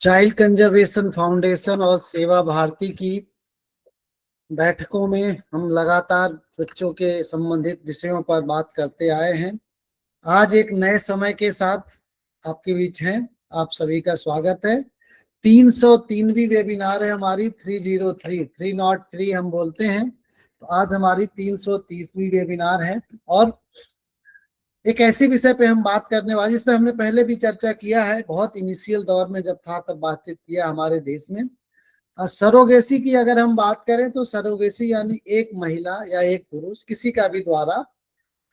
Child conservation foundation और सेवा भारती की बैठकों में हम लगातार बच्चों के संबंधित विषयों पर बात करते आए हैं। आज एक नए समय के साथ आपके बीच हैं। आप सभी का स्वागत है। 303वीं वेबिनार है हमारी। 303 हम बोलते हैं। तो आज हमारी 330वीं वेबिनार है और एक ऐसी विषय पे हम बात करने वाले, इस पे हमने पहले भी चर्चा किया है। बहुत इनिशियल दौर में जब था तब बातचीत किया हमारे देश में। सरोगेसी की अगर हम बात करें तो सरोगेसी यानी एक महिला या एक पुरुष किसी का भी द्वारा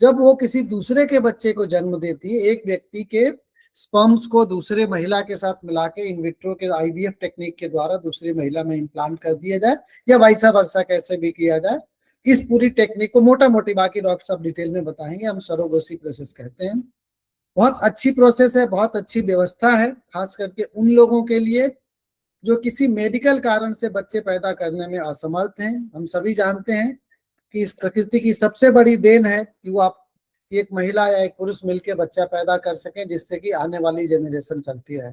जब वो किसी दूसरे के बच्चे को जन्म देती है, एक व्यक्ति के स्पर्म्स को दूसरे महिला के साथ मिला के इनविट्रो के आईवीएफ टेक्निक के द्वारा दूसरी महिला में इम्प्लांट कर दिया जाए या वाइसा वर्सा कैसे भी किया जाए, इस पूरी टेक्निक को मोटा मोटी, बाकी डॉक्टर साहब डिटेल में बताएंगे, हम सरोगेसी प्रोसेस कहते हैं। बहुत अच्छी प्रोसेस है, बहुत अच्छी व्यवस्था है, खास करके उन लोगों के लिए जो किसी मेडिकल कारण से बच्चे पैदा करने में असमर्थ हैं। हम सभी जानते हैं कि इस प्रकृति की सबसे बड़ी देन है कि वो आप एक महिला या एक पुरुष मिलकर बच्चा पैदा कर सकें, जिससे कि आने वाली जनरेशन चलती रहे।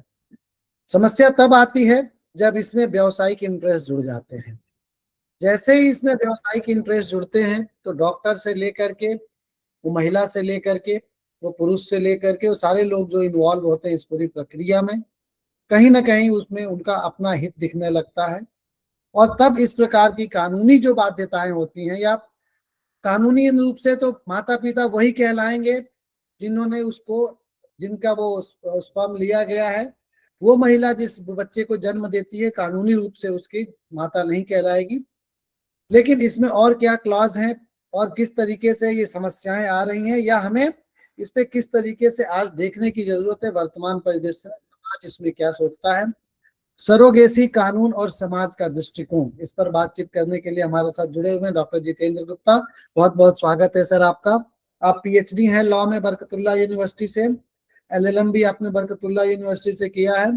समस्या तब आती है जब इसमें व्यवसायिक इंटरेस्ट जुड़ जाते हैं। जैसे ही इसमें व्यवसायिक इंटरेस्ट जुड़ते हैं तो डॉक्टर से लेकर के, वो महिला से लेकर के, वो पुरुष से लेकर के, वो सारे लोग जो इन्वॉल्व होते हैं इस पूरी प्रक्रिया में, कहीं ना कहीं उसमें उनका अपना हित दिखने लगता है। और तब इस प्रकार की कानूनी जो बाध्यताएं होती हैं, या कानूनी रूप से तो माता पिता वही कहलाएंगे जिन्होंने उसको, जिनका वो स्पर्म लिया गया है। वो महिला जिस बच्चे को जन्म देती है कानूनी रूप से उसकी माता नहीं कहलाएगी। लेकिन इसमें और क्या क्लॉज हैं और किस तरीके से ये समस्याएं आ रही हैं, या हमें इस पे किस तरीके से आज देखने की जरूरत है, वर्तमान परिदृश्य में समाज इसमें क्या सोचता है। सरोगेसी कानून और समाज का दृष्टिकोण, इस पर बातचीत करने के लिए हमारे साथ जुड़े हुए हैं डॉक्टर जितेंद्र गुप्ता। बहुत बहुत स्वागत है सर आपका। आप पीएचडी हैं लॉ में बरकतुल्लाह यूनिवर्सिटी से, एलएलएम भी आपने बरकतुल्लाह यूनिवर्सिटी से किया है।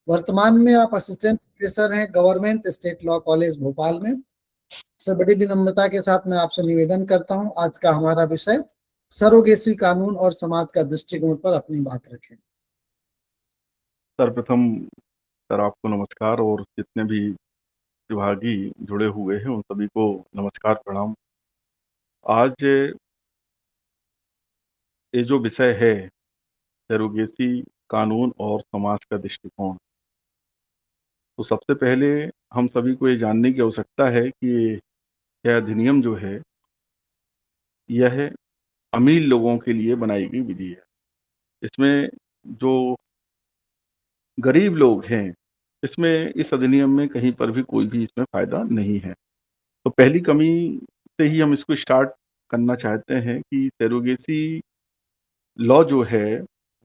वर्तमान में आप असिस्टेंट प्रोफेसर हैं government state law college Bhopal में। सर, बड़ी विनम्रता के साथ मैं आपसे निवेदन करता हूं, आज का हमारा विषय सरोगेसी कानून और समाज का दृष्टिकोण पर अपनी बात रखें। सर्वप्रथम सर आपको नमस्कार, और जितने भी विभागी जुड़े हुए हैं उन सभी को नमस्कार प्रणाम। आज ये जो विषय है सरोगेसी कानून और समाज का दृष्टिकोण, तो सबसे पहले हम सभी को ये जानने की आवश्यकता है कि यह अधिनियम जो है यह अमीर लोगों के लिए बनाई गई विधि है। इसमें जो गरीब लोग हैं, इसमें इस अधिनियम में कहीं पर भी कोई भी इसमें फायदा नहीं है। तो पहली कमी से ही हम इसको स्टार्ट करना चाहते हैं कि सरोगेसी लॉ जो है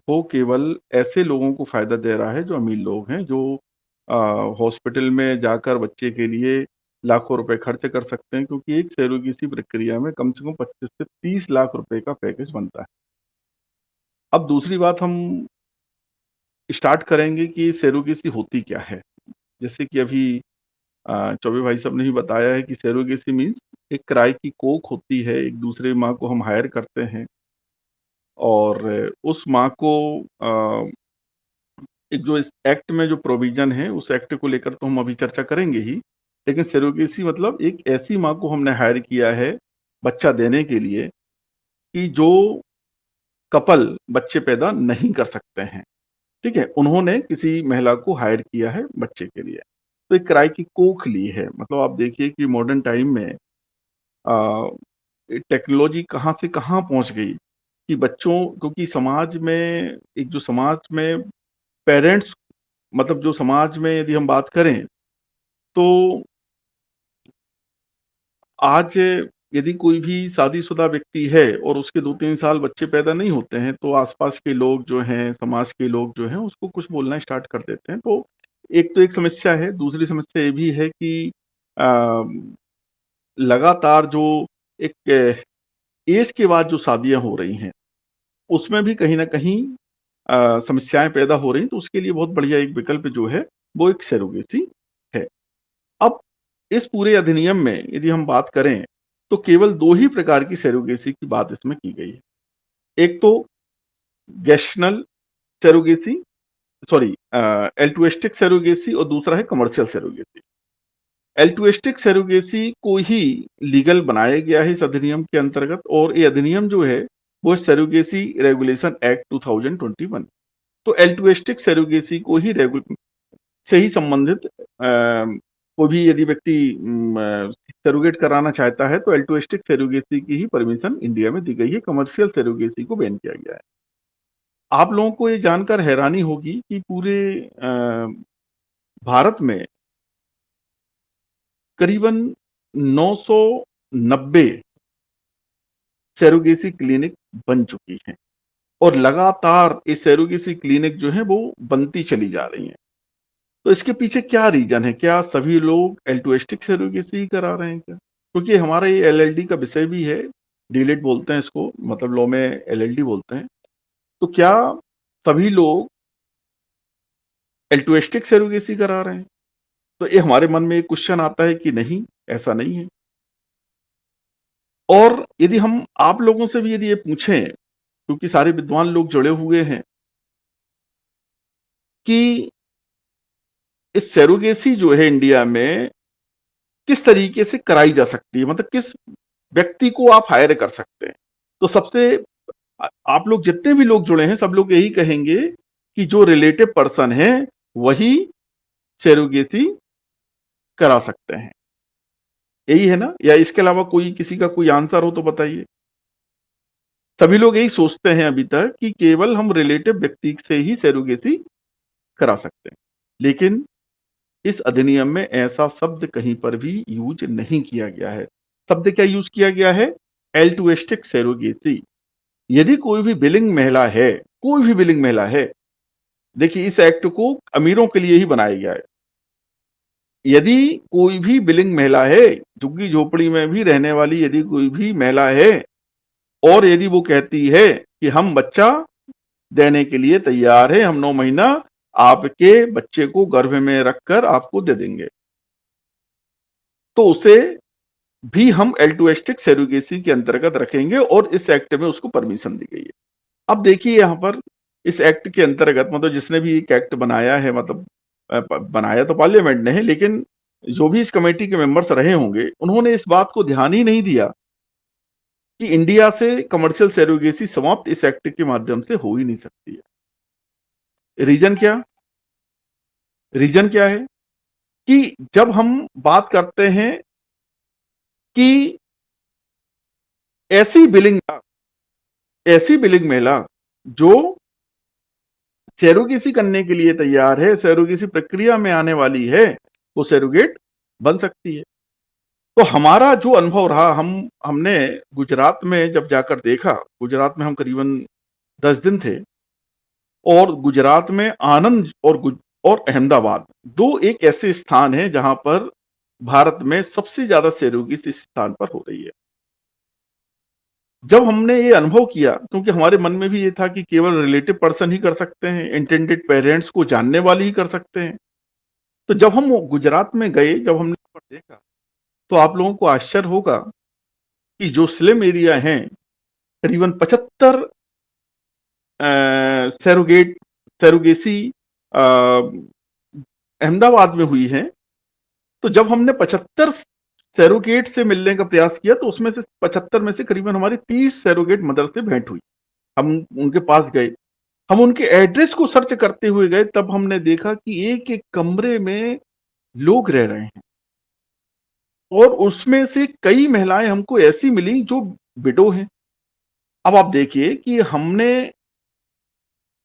वो केवल ऐसे लोगों को फायदा दे रहा है जो अमीर लोग हैं, जो हॉस्पिटल में जाकर बच्चे के लिए लाखों रुपए खर्च कर सकते हैं, क्योंकि एक सरोगेसी प्रक्रिया में कम से कम 25 से 30 लाख रुपए का पैकेज बनता है। अब दूसरी बात हम स्टार्ट करेंगे कि सरोगेसी होती क्या है। जैसे कि अभी चौबे भाई साहब ने भी बताया है कि सरोगेसी मीन्स एक किराए की कोख होती है, एक दूसरे माँ को हम हायर करते हैं और उस माँ को एक जो इस एक्ट में जो प्रोविजन है उस एक्ट को लेकर तो हम अभी चर्चा करेंगे ही, लेकिन सरोगेसी मतलब एक ऐसी माँ को हमने हायर किया है बच्चा देने के लिए कि जो कपल बच्चे पैदा नहीं कर सकते हैं, ठीक है, उन्होंने किसी महिला को हायर किया है बच्चे के लिए, तो एक किराए की कोख ली है। मतलब आप देखिए कि मॉडर्न टाइम में टेक्नोलॉजी कहाँ से कहाँ पहुंच गई कि बच्चों, क्योंकि समाज में एक जो समाज में पेरेंट्स, मतलब जो समाज में यदि हम बात करें तो आज यदि कोई भी शादीशुदा व्यक्ति है और उसके 2-3 साल बच्चे पैदा नहीं होते हैं, तो आसपास के लोग जो हैं, समाज के लोग जो हैं, उसको कुछ बोलना स्टार्ट कर देते हैं। तो एक समस्या है। दूसरी समस्या ये भी है कि अ, लगातार जो एक एज के बाद जो शादियां हो रही हैं, उसमें भी कहीं न कहीं समस्याएँ पैदा हो रही हैं, तो उसके लिए बहुत बढ़िया एक विकल्प जो है, वो एक सरोगेसी है। अब इस पूरे अधिनियम में यदि हम बात करें, तो केवल 2 ही प्रकार की सरोगेसी की बात इसमें की गई है। एक तो गेस्शनल सरोगेसी सॉरी, एल्ट्रुइस्टिक सरोगेसी और दूसरा है कमर्शियल सरोगेसी। एल्ट्रुइस्टिक सरोगेसी को ही लीगल बनाया गया है इस अधिनियम के अंतर्गत, और ये अधिनियम जो है वो सरोगेसी रेगुलेशन एक्ट 2021। तो एल्ट्रुइस्टिक सरोगेसी को ही से ही संबंधित कोई भी यदि व्यक्ति सरोगेट कराना चाहता है तो एल्ट्रुइस्टिक सरोगेसी की ही परमिशन इंडिया में दी गई है, कमर्शियल सरोगेसी को बैन किया गया है। आप लोगों को ये जानकर हैरानी होगी कि पूरे भारत में करीबन 990 सरोगेसी क्लिनिक बन चुकी हैं, और लगातार ये सरोगेसी क्लिनिक जो है वो बनती चली जा रही हैं। तो इसके पीछे क्या रीजन है? क्या सभी लोग एल्ट्रुइस्टिक सरोगेसी ही करा रहे हैं क्या? क्योंकि हमारा ये एलएलडी का विषय भी है, डीलिट बोलते हैं इसको, मतलब लॉ में एलएलडी बोलते हैं। तो क्या सभी लोग एल्ट्रुइस्टिक सरोगेसी करा रहे हैं? तो ये हमारे मन में एक क्वेश्चन आता है कि नहीं, ऐसा नहीं है। और यदि हम आप लोगों से भी यदि ये पूछें, क्योंकि सारे विद्वान लोग जुड़े हुए हैं, कि इस सरोगेसी जो है इंडिया में किस तरीके से कराई जा सकती है, मतलब किस व्यक्ति को आप हायर कर सकते हैं, तो सबसे आप लोग जितने भी लोग जुड़े हैं सब लोग यही कहेंगे कि जो रिलेटिव पर्सन है वही सरोगेसी करा सकते हैं। यही है ना? या इसके अलावा कोई किसी का कोई आंसर हो तो बताइए। सभी लोग यही सोचते हैं अभी तक कि केवल हम रिलेटिव व्यक्ति से ही सरोगेसी करा सकते हैं, लेकिन इस अधिनियम में ऐसा शब्द कहीं पर भी यूज नहीं किया गया है। शब्द क्या यूज किया गया है? Altruistic surrogacy. यदि कोई भी विलिंग महिला है, कोई भी विलिंग महिला है, देखिए इस एक्ट को अमीरों के लिए ही बनाया गया है। यदि कोई भी विलिंग महिला है, झुग्गी झोपड़ी में भी रहने वाली यदि कोई भी महिला है, और यदि वो कहती है कि हम बच्चा देने के लिए तैयार है, हम 9 महीना आपके बच्चे को गर्भ में रखकर आपको दे देंगे, तो उसे भी हम एल्ट्रुइस्टिक सरोगेसी के अंतर्गत रखेंगे, और इस एक्ट में उसको परमिशन दी गई है। अब देखिए यहाँ पर इस एक्ट के अंतर्गत, मतलब जिसने भी एक एक्ट बनाया है, मतलब बनाया तो पार्लियामेंट ने है, लेकिन जो भी इस कमेटी के मेंबर्स रहे होंगे उन्होंने इस बात को ध्यान ही नहीं दिया कि इंडिया से कमर्शियल सरोगेसी समाप्त इस एक्ट के माध्यम से हो ही नहीं सकती है। रीजन क्या? रीजन क्या है कि जब हम बात करते हैं कि ऐसी बिलिंग महिला जो सरोगेसी करने के लिए तैयार है, सरोगेसी प्रक्रिया में आने वाली है, वो सरोगेट बन सकती है। तो हमारा जो अनुभव रहा, हमने गुजरात में जब जाकर देखा, गुजरात में हम करीबन 10 दिन थे, और गुजरात में आनंद और अहमदाबाद 2 एक ऐसे स्थान हैं जहां पर भारत में सबसे ज्यादा सरोगेसी इस स्थान पर हो रही है। जब हमने ये अनुभव किया, क्योंकि हमारे मन में भी ये था कि केवल रिलेटिव पर्सन ही कर सकते हैं, इंटेंडेड पेरेंट्स को जानने वाले ही कर सकते हैं। तो जब हम गुजरात में गए, जब हमने देखा, तो आप लोगों को आश्चर्य होगा कि जो स्लम एरिया हैं, करीबन 75 सरोगेसी अहमदाबाद में हुई है। तो जब हमने 75 सरोगेट से मिलने का प्रयास किया, तो उसमें से 75 में से करीबन हमारी 30 सरोगेट मदर से भेंट हुई। हम उनके पास गए, हम उनके एड्रेस को सर्च करते हुए गए, तब हमने देखा कि एक एक कमरे में लोग रह रहे हैं, और उसमें से कई महिलाएं हमको ऐसी मिली जो विडो हैं। अब आप देखिए कि हमने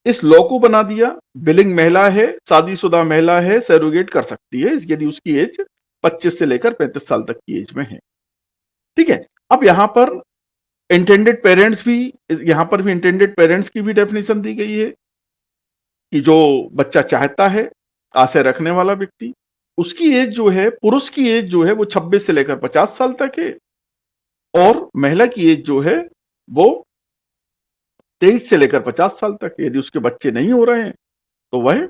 इस लॉ को बना दिया, विलिंग महिला है, शादीशुदा महिला है, सरोगेट कर सकती है यदि उसकी एज 25 से लेकर 35 साल तक की एज में है। ठीक है। अब यहां पर इंटेंडेड पेरेंट्स भी, यहां पर भी इंटेंडेड पेरेंट्स की भी डेफिनेशन दी गई है कि जो बच्चा चाहता है, आशय रखने वाला व्यक्ति, उसकी एज जो है, पुरुष की एज जो है वो 26 से लेकर 50 साल तक है, और महिला की एज जो है वो 23 से लेकर 50 साल तक है। यदि उसके बच्चे नहीं हो रहे हैं तो वह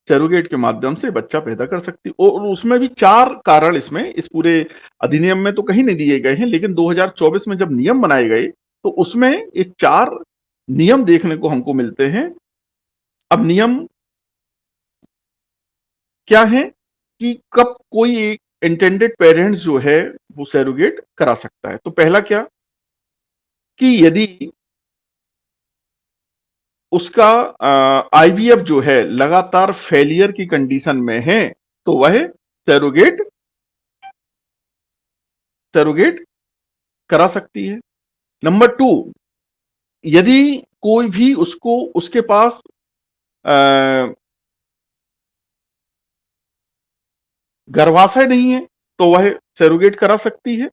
सरोगेट के माध्यम से बच्चा पैदा कर सकती है। और उसमें भी 4 कारण इसमें, इस पूरे अधिनियम में तो कहीं नहीं दिए गए हैं, लेकिन 2024 में जब नियम बनाए गए तो उसमें ये 4 नियम देखने को हमको मिलते हैं। अब नियम क्या है कि कब कोई एक इंटेंडेड पेरेंट्स जो है वो सैरोगेट करा सकता है। तो पहला क्या कि यदि उसका आईवीएफ जो है लगातार फेलियर की कंडीशन में है तो वह सैरोगेट सैरोगेट करा सकती है। नंबर 2, यदि कोई भी उसको उसके पास अ, गर्भाशय नहीं है तो वह सैरोगेट करा सकती है।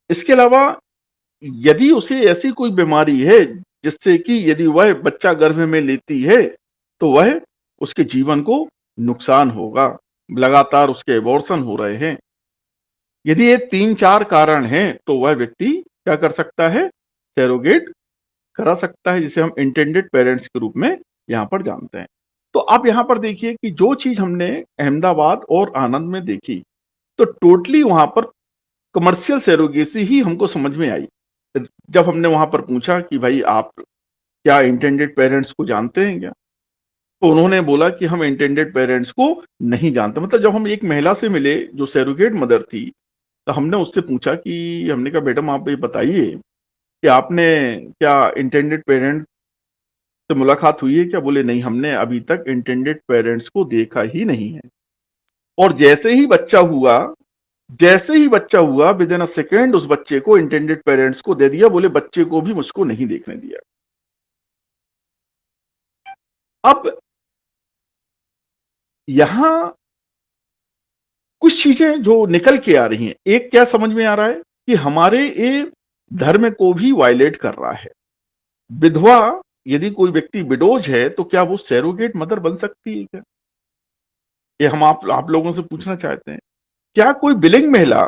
इसके अलावा यदि उसे ऐसी कोई बीमारी है जिससे कि यदि वह बच्चा गर्भ में लेती है तो वह उसके जीवन को नुकसान होगा, लगातार उसके एबॉर्शन हो रहे हैं। यदि ये 3-4 कारण हैं तो वह व्यक्ति क्या कर सकता है, सैरोगेट करा सकता है, जिसे हम इंटेंडेड पेरेंट्स के रूप में यहाँ पर जानते हैं। तो आप यहाँ पर देखिए कि जो चीज हमने अहमदाबाद और आनंद में देखी तो टोटली वहां पर कमर्शियल सैरोगेसी ही हमको समझ में आई। जब हमने वहां पर पूछा कि भाई आप क्या इंटेंडेड पेरेंट्स को जानते हैं क्या, तो उन्होंने बोला कि हम इंटेंडेड पेरेंट्स को नहीं जानते। मतलब जब हम एक महिला से मिले जो सैरोगेट मदर थी तो हमने उससे पूछा कि हमने कहा मैडम आप ये बताइए कि आपने क्या इंटेंडेड पेरेंट्स से मुलाकात हुई है क्या? बोले नहीं, हमने अभी तक इंटेंडेड पेरेंट्स को देखा ही नहीं है। और जैसे ही बच्चा हुआ विद इन अ सेकेंड उस बच्चे को इंटेंडेड पेरेंट्स को दे दिया। बोले बच्चे को भी मुझको नहीं देखने दिया। अब यहां कुछ चीजें जो निकल के आ रही हैं, एक क्या समझ में आ रहा है कि हमारे ये धर्म को भी वायलेट कर रहा है। विधवा, यदि कोई व्यक्ति विडोज है तो क्या वो सैरोगेट मदर बन सकती है क्या? ये हम आप लोगों से पूछना चाहते हैं। क्या कोई बिलिंग महिला,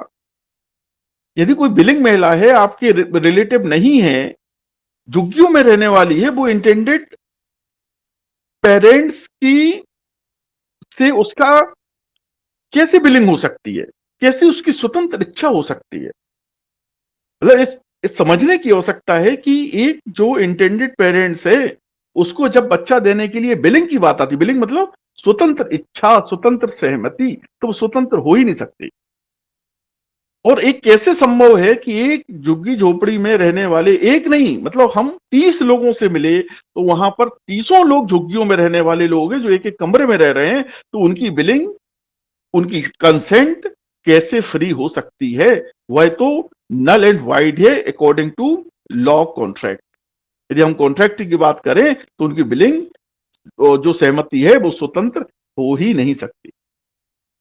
यदि कोई बिलिंग महिला है, आपके रिलेटिव नहीं है, झुग्गियों में रहने वाली है, वो इंटेंडेड पेरेंट्स की से उसका कैसे बिलिंग हो सकती है? कैसे उसकी स्वतंत्र इच्छा हो सकती है? मतलब इस समझने की आवश्यकता है कि एक जो इंटेंडेड पेरेंट्स है उसको जब बच्चा देने के लिए बिलिंग की बात आती, बिलिंग मतलब स्वतंत्र इच्छा, स्वतंत्र सहमति, तो वो स्वतंत्र हो ही नहीं सकती। और एक कैसे संभव है कि एक झुग्गी झोपड़ी में रहने वाले, एक नहीं मतलब हम 30 लोगों से मिले तो वहां पर 30 लोग झुग्गियों में रहने वाले लोग हैं जो एक एक कमरे में रह रहे हैं, तो उनकी बिलिंग, उनकी कंसेंट कैसे फ्री हो सकती है? वह तो नल एंड वाइड है अकॉर्डिंग टू लॉ कॉन्ट्रैक्ट। यदि हम कॉन्ट्रैक्ट की बात करें तो उनकी बिलिंग जो सहमति है वो स्वतंत्र हो ही नहीं सकती।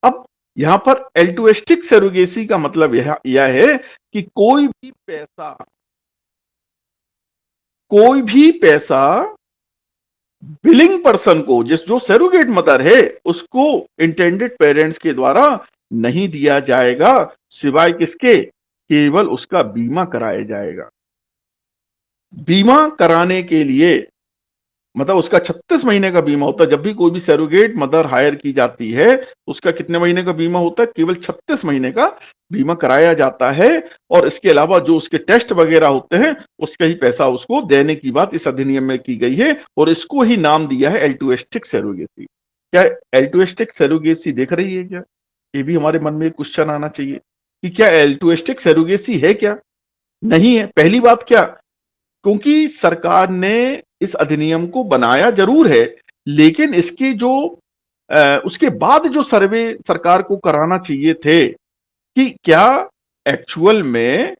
अब यहां पर एल्टुइस्टिक सरोगेसी का मतलब यह है कि कोई भी पैसा बिलिंग पर्सन को, जिस जो सरोगेट मदर है उसको इंटेंडेड पेरेंट्स के द्वारा नहीं दिया जाएगा, सिवाय किसके? केवल उसका बीमा कराया जाएगा। बीमा कराने के लिए मतलब उसका 36 महीने का बीमा होता है। जब भी कोई भी सैरोगेट मदर हायर की जाती है उसका कितने महीने का बीमा होता है? केवल 36 महीने का बीमा कराया जाता है। और इसके अलावा जो उसके टेस्ट वगैरह होते हैं उसका ही पैसा उसको देने की बात इस अधिनियम में की गई है और इसको ही नाम दिया है एल्टुइस्टिक सैरोगेसी। क्या एल्टुइस्टिक सैरोगेसी देख रही है क्या? ये भी हमारे मन में क्वेश्चन आना चाहिए कि क्या एल्टुइस्टिक सैरोगेसी है क्या? नहीं है। पहली बात क्या, क्योंकि सरकार ने इस अधिनियम को बनाया जरूर है लेकिन इसके जो उसके बाद जो सर्वे सरकार को कराना चाहिए थे कि क्या एक्चुअल में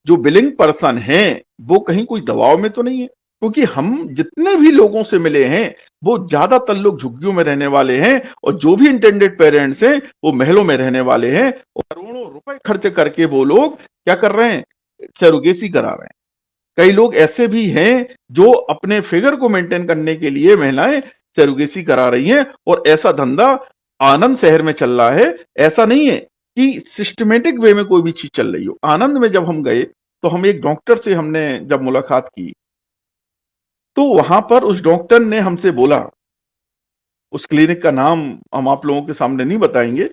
जो बिलिंग पर्सन है वो कहीं कोई दबाव में तो नहीं है। क्योंकि हम जितने भी लोगों से मिले हैं वो ज्यादातर लोग झुग्गियों में रहने वाले हैं और जो भी इंटेंडेड पेरेंट्स हैं वो महलों में रहने वाले हैं और करोड़ों रुपए खर्च करके वो लोग क्या कर रहे हैं? सरोगेसी करा रहे हैं। कई लोग ऐसे भी हैं जो अपने फिगर को मेंटेन करने के लिए महिलाएं सरोगेसी करा रही हैं और ऐसा धंधा आनंद शहर में चल रहा है। ऐसा नहीं है कि सिस्टमेटिक वे में कोई भी चीज चल रही हो। आनंद में जब हम गए तो हम एक डॉक्टर से हमने जब मुलाकात की तो वहां पर उस डॉक्टर ने हमसे बोला, उस क्लिनिक का नाम हम आप लोगों के सामने नहीं बताएंगे,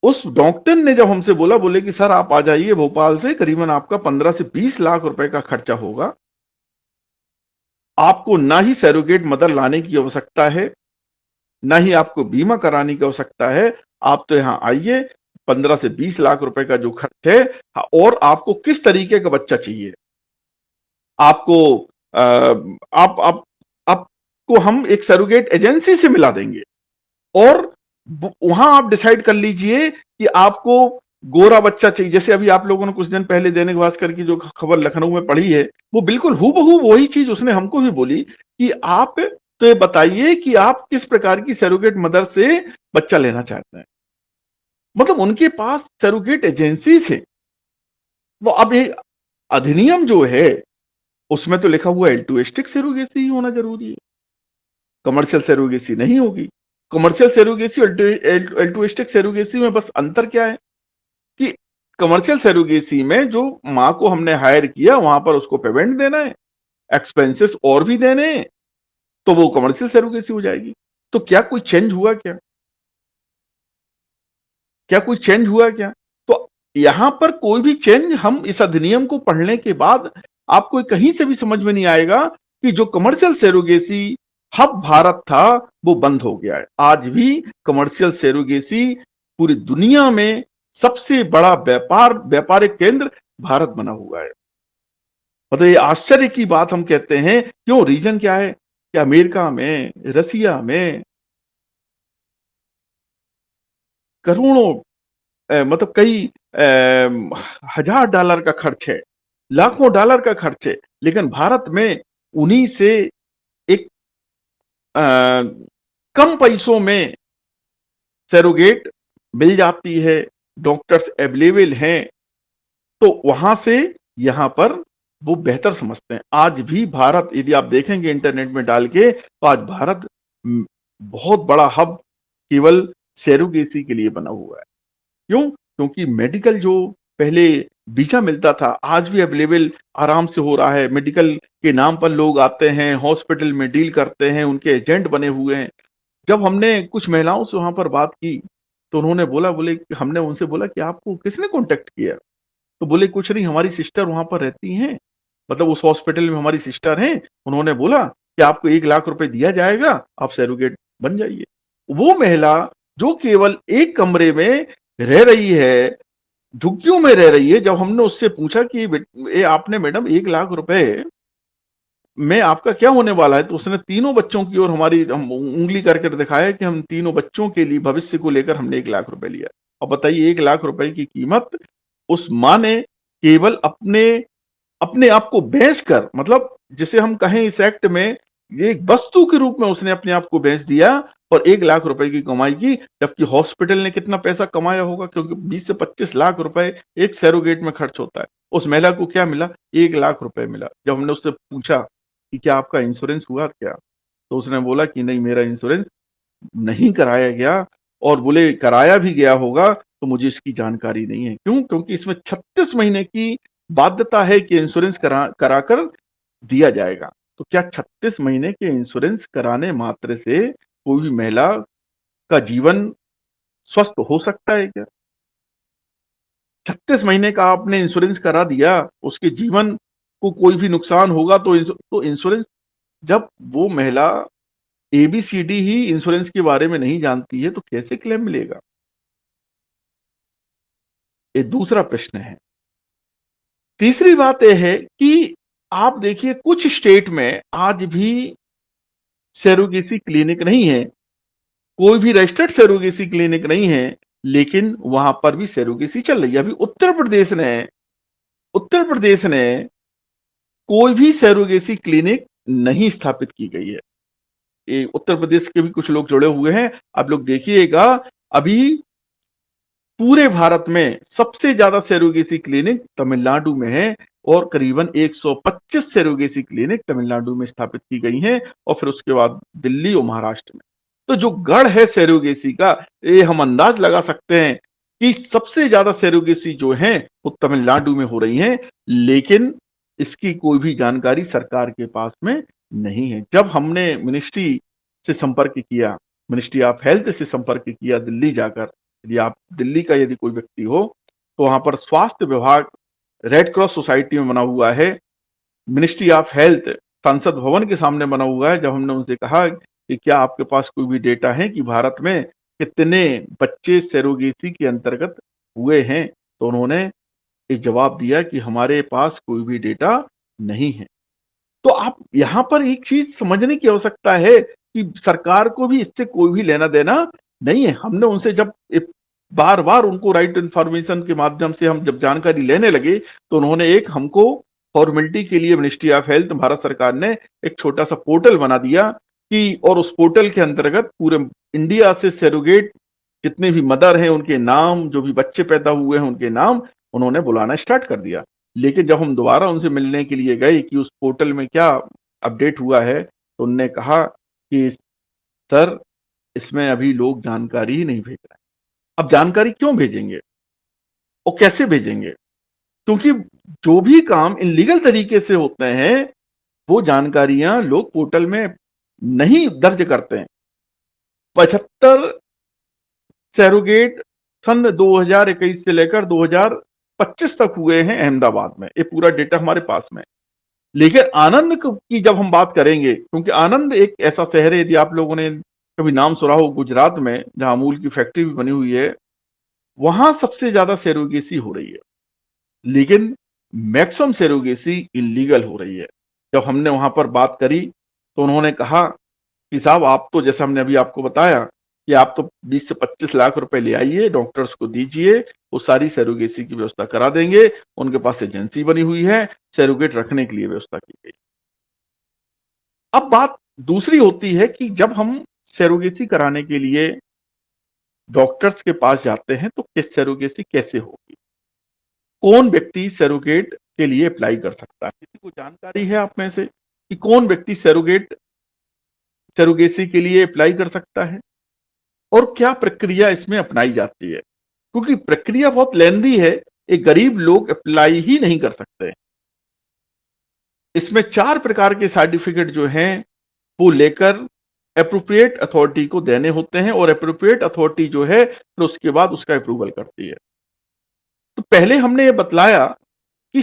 उस डॉक्टर ने जब हमसे बोला, बोले कि सर आप आ जाइए भोपाल से, करीबन आपका 15 से 20 लाख रुपए का खर्चा होगा, आपको ना ही सैरोगेट मदर लाने की आवश्यकता है ना ही आपको बीमा कराने की आवश्यकता है। आप तो यहाँ आइए, 15 से 20 लाख रुपए का जो खर्च है, और आपको किस तरीके का बच्चा चाहिए, आपको आपको हम एक सरोगेट एजेंसी से मिला देंगे, और वहां आप डिसाइड कर लीजिए कि आपको गोरा बच्चा चाहिए। जैसे अभी आप लोगों ने कुछ दिन पहले दैनिक भास्कर की जो खबर लखनऊ में पढ़ी है, वो बिल्कुल हूबहू वही चीज उसने हमको भी बोली कि आप तो ये बताइए कि आप किस प्रकार की सरोगेट मदर से बच्चा लेना चाहते हैं। मतलब उनके पास सरोगेट एजेंसी से वो, अब ये अधिनियम जो है उसमें तो लिखा हुआ एल्ट्रुइस्टिक सरोगेसी ही होना जरूरी है, कमर्शियल सरोगेसी नहीं होगी। कमर्शियल सरोगेसी और एल्ट्रुइस्टिक सरोगेसी में बस अंतर क्या है कि कमर्शियल सरोगेसी में जो माँ को हमने हायर किया वहां पर उसको पेमेंट देना है, एक्सपेंसेस और भी देने हैं, तो वो कमर्शियल सरोगेसी हो जाएगी। तो क्या कोई चेंज हुआ क्या? क्या कोई चेंज हुआ क्या? तो यहां पर कोई भी चेंज हम इस अधिनियम को पढ़ने के बाद आपको कहीं से भी समझ में नहीं आएगा कि जो कमर्शियल सरोगेसी हब भारत था वो बंद हो गया है। आज भी कमर्शियल सरोगेसी पूरी दुनिया में सबसे बड़ा व्यापारिक केंद्र भारत बना हुआ है। मतलब ये आश्चर्य की बात हम कहते हैं, क्यों? रीजन क्या है कि अमेरिका में, रसिया में करोड़ों मतलब कई हजार डॉलर का खर्च है, लाखों डॉलर का खर्च है, लेकिन भारत में उन्हीं से एक अ, कम पैसों में सरोगेट मिल जाती है, डॉक्टर्स अवेलेबल हैं, तो वहां से यहां पर वो बेहतर समझते हैं। आज भी भारत, यदि आप देखेंगे इंटरनेट में डाल के, तो आज भारत बहुत बड़ा हब केवल सरोगेसी के लिए बना हुआ है। क्यों? क्योंकि मेडिकल जो पहले वीजा मिलता था, आज भी अवेलेबल आराम से हो रहा है। मेडिकल के नाम पर लोग आते हैं, हॉस्पिटल में डील करते हैं, उनके एजेंट बने हुए हैं। जब हमने कुछ महिलाओं से वहां पर बात की, तो उन्होंने बोले, हमने उनसे बोला कि आपको किसने कांटेक्ट किया? तो बोले कुछ नहीं, हमारी सिस्टर वहां पर रहती हैं, मतलब उस हॉस्पिटल में हमारी सिस्टर हैं। उन्होंने बोला कि आपको 1 लाख रुपए दिया जाएगा, आप सरोगेट बन जाइए। वो महिला जो केवल एक कमरे में रह रही है, झुग्गियों में रह रही है, जब हमने उससे पूछा कि ये आपने मैडम 1 लाख रुपए में आपका क्या होने वाला है, तो उसने तीनों बच्चों की ओर हमारी हम उंगली करके दिखाया कि हम तीनों बच्चों के लिए भविष्य को लेकर हमने 1 लाख रुपए लिया। अब बताइए, 1 लाख रुपए की कीमत उस माँ ने केवल अपने अपने आप को बेच कर, मतलब जिसे हम कहें इस एक्ट में, ये एक वस्तु के रूप में उसने अपने आप को बेच दिया और 1 लाख रुपए की कमाई की। जबकि हॉस्पिटल ने कितना पैसा कमाया होगा, क्योंकि 20 से 25 लाख रुपए एक सैरोगेट में खर्च होता है। उस महिला को क्या मिला? 1 लाख रुपए मिला। जब हमने उससे पूछा कि क्या आपका इंश्योरेंस हुआ क्या, तो उसने बोला कि नहीं, मेरा इंश्योरेंस नहीं कराया गया, और बोले कराया भी गया होगा तो मुझे इसकी जानकारी नहीं है। क्यों? क्योंकि इसमें 36 महीने की बाध्यता है कि इंश्योरेंस कराकर दिया जाएगा। तो क्या 36 महीने के इंश्योरेंस कराने मात्र से कोई भी महिला का जीवन स्वस्थ हो सकता है क्या? 36 महीने का आपने इंश्योरेंस करा दिया, उसके जीवन को कोई भी नुकसान होगा तो इंश्योरेंस, जब वो महिला एबीसीडी ही इंश्योरेंस के बारे में नहीं जानती है तो कैसे क्लेम मिलेगा? ये दूसरा प्रश्न है। तीसरी बात यह है कि आप देखिए, कुछ स्टेट में आज भी सरोगेसी क्लिनिक नहीं है, कोई भी रजिस्टर्ड सरोगेसी क्लिनिक नहीं है, लेकिन वहां पर भी सरोगेसी चल रही है। अभी उत्तर प्रदेश ने कोई भी सरोगेसी क्लिनिक नहीं स्थापित की गई है। ये उत्तर प्रदेश के भी कुछ लोग जुड़े हुए हैं। आप लोग देखिएगा, अभी पूरे भारत में सबसे ज्यादा सरोगेसी क्लिनिक तमिलनाडु में है, और करीबन 125 सरोगेसी क्लिनिक तमिलनाडु में स्थापित की गई हैं, और फिर उसके बाद दिल्ली और महाराष्ट्र में। तो जो गढ़ है सरोगेसी का, ये हम अंदाज लगा सकते हैं कि सबसे ज्यादा सरोगेसी जो है वो तमिलनाडु में हो रही है, लेकिन इसकी कोई भी जानकारी सरकार के पास में नहीं है। जब हमने मिनिस्ट्री से संपर्क किया, मिनिस्ट्री ऑफ हेल्थ से संपर्क किया दिल्ली जाकर, यदि आप दिल्ली का यदि कोई व्यक्ति हो, तो वहां पर स्वास्थ्य विभाग रेड क्रॉस सोसाइटी में बना हुआ है, मिनिस्ट्री ऑफ हेल्थ संसद भवन के सामने बना हुआ है। जब हमने उनसे कहा कि क्या आपके पास कोई भी डेटा है कि भारत में कितने बच्चे सरोगेसी के अंतर्गत हुए हैं? तो उन्होंने ये जवाब दिया कि हमारे पास कोई भी डेटा नहीं है। तो आप यहाँ पर एक चीज़ समझने की आवश्यकता है कि सरकार को भी इससे कोई भी लेना-देना नहीं है। हमने उनसे जब बार-बार उनको राइट इन्फॉर्मेशन के माध्यम से हम जब जानकारी लेने लगे, तो उन्होंने एक हमको फॉर्मेलिटी के लिए मिनिस्ट्री ऑफ हेल्थ भारत सरकार ने एक छोटा-सा पोर्टल बना दिया कि और उस पोर्टल के अंतर्गत पूरे इंडिया से सरोगेट जितने भी मदर हैं, उनके नाम, जो भी बच्चे पैदा हुए हैं, उनके नाम उन्होंने बुलाना स्टार्ट कर दिया। लेकिन जब हम दोबारा उनसे मिलने के लिए गए कि उस पोर्टल में क्या अपडेट हुआ है, तो उन्होंने कहा कि सर, इसमें अभी लोग जानकारी ही नहीं भेज रहे हैं। अब जानकारी क्यों भेजेंगे और कैसे भेजेंगे? क्योंकि जो भी काम इल्लीगल तरीके से होते हैं, वो जानकारियां लोग पोर्टल में नहीं दर्ज करते हैं। 75 सैरोगेट सन 2021 से लेकर 2025 तक हुए हैं अहमदाबाद में। ये पूरा डेटा हमारे पास में है। लेकिन आनंद की जब हम बात करेंगे, क्योंकि आनंद एक ऐसा शहर है, यदि आप लोगों ने कभी नाम सुना हो गुजरात में, जहां अमूल की फैक्ट्री भी बनी हुई है, वहां सबसे ज्यादा सरोगेसी हो रही है। लेकिन मैक्सिमम सरोगेसी इलीगल हो रही है। जब हमने वहां पर बात करी, तो उन्होंने कहा कि साहब, आप तो जैसे हमने अभी आपको बताया कि आप तो 20 से 25 लाख रुपए ले आइए, डॉक्टर्स को दीजिए, वो सारी सरोगेसी की व्यवस्था करा देंगे। उनके पास एजेंसी बनी हुई है, सरोगेट रखने के लिए व्यवस्था की गई। अब बात दूसरी होती है कि जब हम सरोगेसी कराने के लिए डॉक्टर्स के पास जाते हैं, तो किस सरोगेसी कैसे होगी, कौन व्यक्ति सरोगेट के लिए अप्लाई कर सकता है? किसी को जानकारी है आप में से कि कौन व्यक्ति सरोगेसी के लिए अप्लाई कर सकता है और क्या प्रक्रिया इसमें अपनाई जाती है? क्योंकि प्रक्रिया बहुत लेंदी है, एक गरीब लोग अप्लाई ही नहीं कर सकते। इसमें 4 प्रकार के सर्टिफिकेट जो हैं, वो लेकर एप्रोप्रिएट अथॉरिटी को देने होते हैं और एप्रोप्रिएट अथॉरिटी जो है, फिर उसके बाद उसका अप्रूवल करती है। तो पहले हमने ये बतलाया कि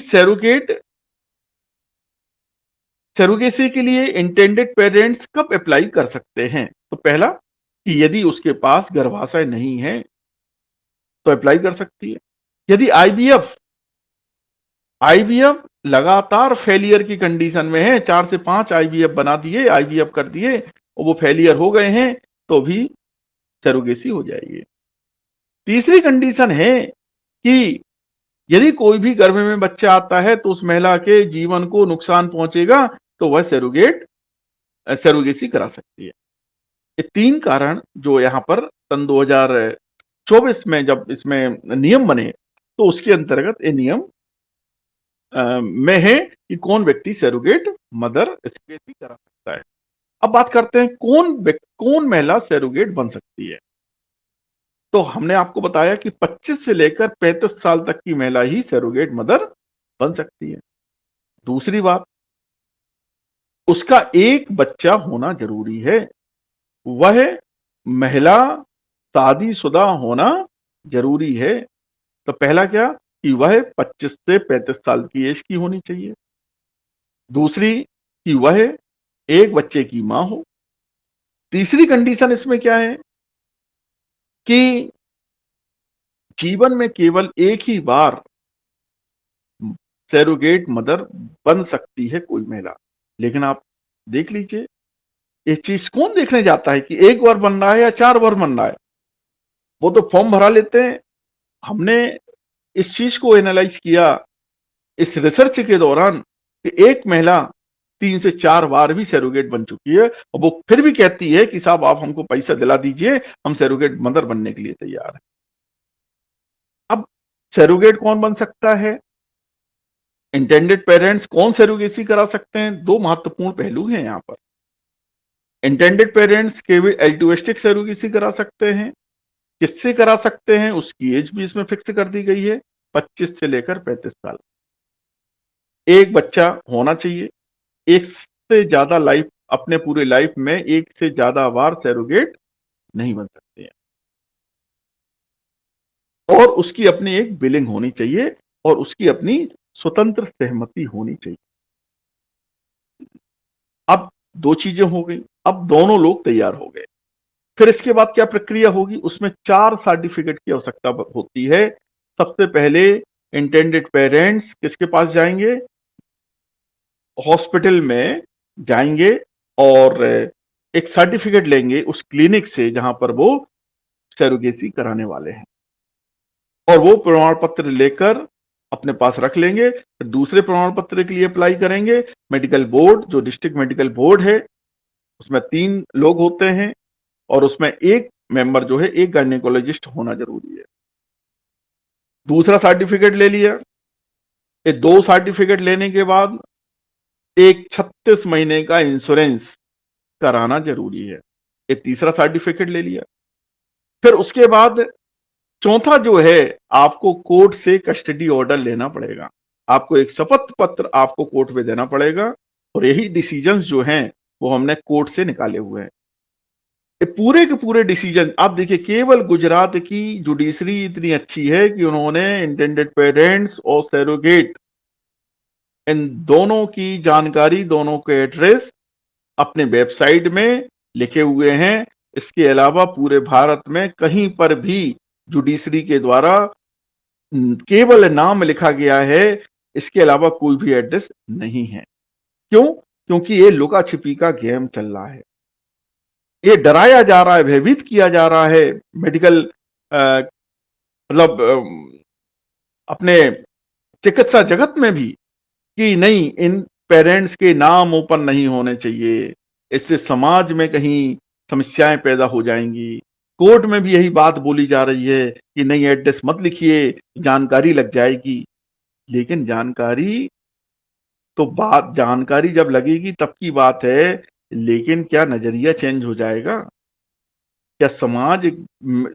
सरोगेसी के लिए इंटेंडेड पेरेंट्स कब अप्लाई कर सकते हैं? तो पहला कि यदि उसके पास गर्भाशय नहीं है, तो अप्लाई कर सकती है। यदि आईवीएफ लगातार फेलियर की कंडीशन में है, 4 से 5 आईवीएफ बना दिए, आईवीएफ कर दिए और वो फेलियर हो गए हैं, तो भी सरोगेसी हो जाएगी। तीसरी कंडीशन है कि यदि कोई भी गर्भ में बच्चा आता है तो उस महिला के जीवन को नुकसान पहुंचेगा, तो वह सरोगेसी करा सकती है। ये 3 कारण जो यहाँ पर सन 2024 में जब इसमें नियम बने, तो उसके अंतर्गत ये नियम में है कि कौन व्यक्ति सरोगेट मदर सरोगेसी करा सकता है। अब बात करते हैं कौन महिला सरोगेट बन सकती है। तो हमने आपको बताया कि 25 से लेकर 35 साल तक की महिला ही सरोगेट मदर बन सकती है। दूसरी बात, उसका एक बच्चा होना जरूरी है। वह महिला शादीशुदा होना जरूरी है। तो पहला क्या कि वह 25 से 35 साल की एज की होनी चाहिए। दूसरी कि वह एक बच्चे की मां हो। तीसरी कंडीशन इसमें क्या है कि जीवन में केवल एक ही बार सरोगेट मदर बन सकती है कोई महिला। लेकिन आप देख लीजिए, ये चीज कौन देखने जाता है कि एक बार बन रहा है या 4 बार बन रहा है? वो तो फॉर्म भरा लेते हैं। हमने इस चीज को एनालाइज किया इस रिसर्च के दौरान कि एक महिला 3 से 4 बार भी सरोगेट बन चुकी है और वो फिर भी कहती है कि साहब, आप हमको पैसा दिला दीजिए, हम सरोगेट मदर बनने के लिए तैयार हैं। अब सरोगेट कौन बन सकता है, इंटेंडेड पेरेंट्स कौन सरोगेसी करा सकते हैं? 2 महत्वपूर्ण पहलू हैं यहाँ पर। इंटेंडेड पेरेंट्स केवल एल्ट्रुइस्टिक सरोगेसी करा सकते हैं। किससे करा सकते हैं, उसकी एज भी इसमें फिक्स कर दी गई है, 25 से लेकर 35 साल। एक बच्चा होना चाहिए। एक से ज्यादा लाइफ, अपने पूरे लाइफ में एक से ज्यादा बार सरोगेट नहीं बन सकते हैं। और उसकी अपनी एक बिलिंग होनी चाहिए और उसकी अपनी स्वतंत्र सहमति होनी चाहिए। अब 2 चीजें हो गई। अब दोनों लोग तैयार हो गए। फिर इसके बाद क्या प्रक्रिया होगी? उसमें 4 सर्टिफिकेट की आवश्यकता होती है। सबसे पहले इंटेंडेड पेरेंट्स किसके पास जाएंगे? हॉस्पिटल में जाएंगे और एक सर्टिफिकेट लेंगे उस क्लिनिक से जहां पर वो सरोगेसी कराने वाले हैं, और वो प्रमाण पत्र लेकर अपने पास रख लेंगे। फिर दूसरे प्रमाण पत्र के लिए अप्लाई करेंगे। मेडिकल बोर्ड, जो डिस्ट्रिक्ट मेडिकल बोर्ड है, उसमें 3 लोग होते हैं और उसमें एक मेंबर जो है, एक गायनेकोलॉजिस्ट होना जरूरी है। दूसरा सर्टिफिकेट ले लिया। ये 2 सर्टिफिकेट लेने के बाद एक 36 महीने का इंश्योरेंस कराना जरूरी है। ये तीसरा सर्टिफिकेट ले लिया। फिर उसके बाद चौथा जो है, आपको कोर्ट से कस्टडी ऑर्डर लेना पड़ेगा। आपको एक शपथ पत्र आपको कोर्ट में देना पड़ेगा, और यही डिसीजंस जो हैं वो हमने कोर्ट से निकाले हुए हैं। ये पूरे के पूरे डिसीजन आप देखिए, केवल गुजरात की जुडिशरी इतनी अच्छी है कि उन्होंने इंटेंडेड पेरेंट्स और सरोगेट, इन दोनों की जानकारी, दोनों के एड्रेस अपने वेबसाइट में लिखे हुए हैं। इसके अलावा पूरे भारत में कहीं पर भी जुडिशरी के द्वारा केवल नाम लिखा गया है, इसके अलावा कोई भी एड्रेस नहीं है। क्यों? क्योंकि ये लुका छिपी का गेम चल रहा है। ये डराया जा रहा है, भयभीत किया जा रहा है मेडिकल मतलब अपने चिकित्सा जगत में भी, कि नहीं, इन पेरेंट्स के नाम ओपन नहीं होने चाहिए, इससे समाज में कहीं समस्याएं पैदा हो जाएंगी। कोर्ट में भी यही बात बोली जा रही है कि नहीं, एड्रेस मत लिखिए, जानकारी लग जाएगी। लेकिन जानकारी जब लगेगी तब की बात है, लेकिन क्या नजरिया चेंज हो जाएगा? क्या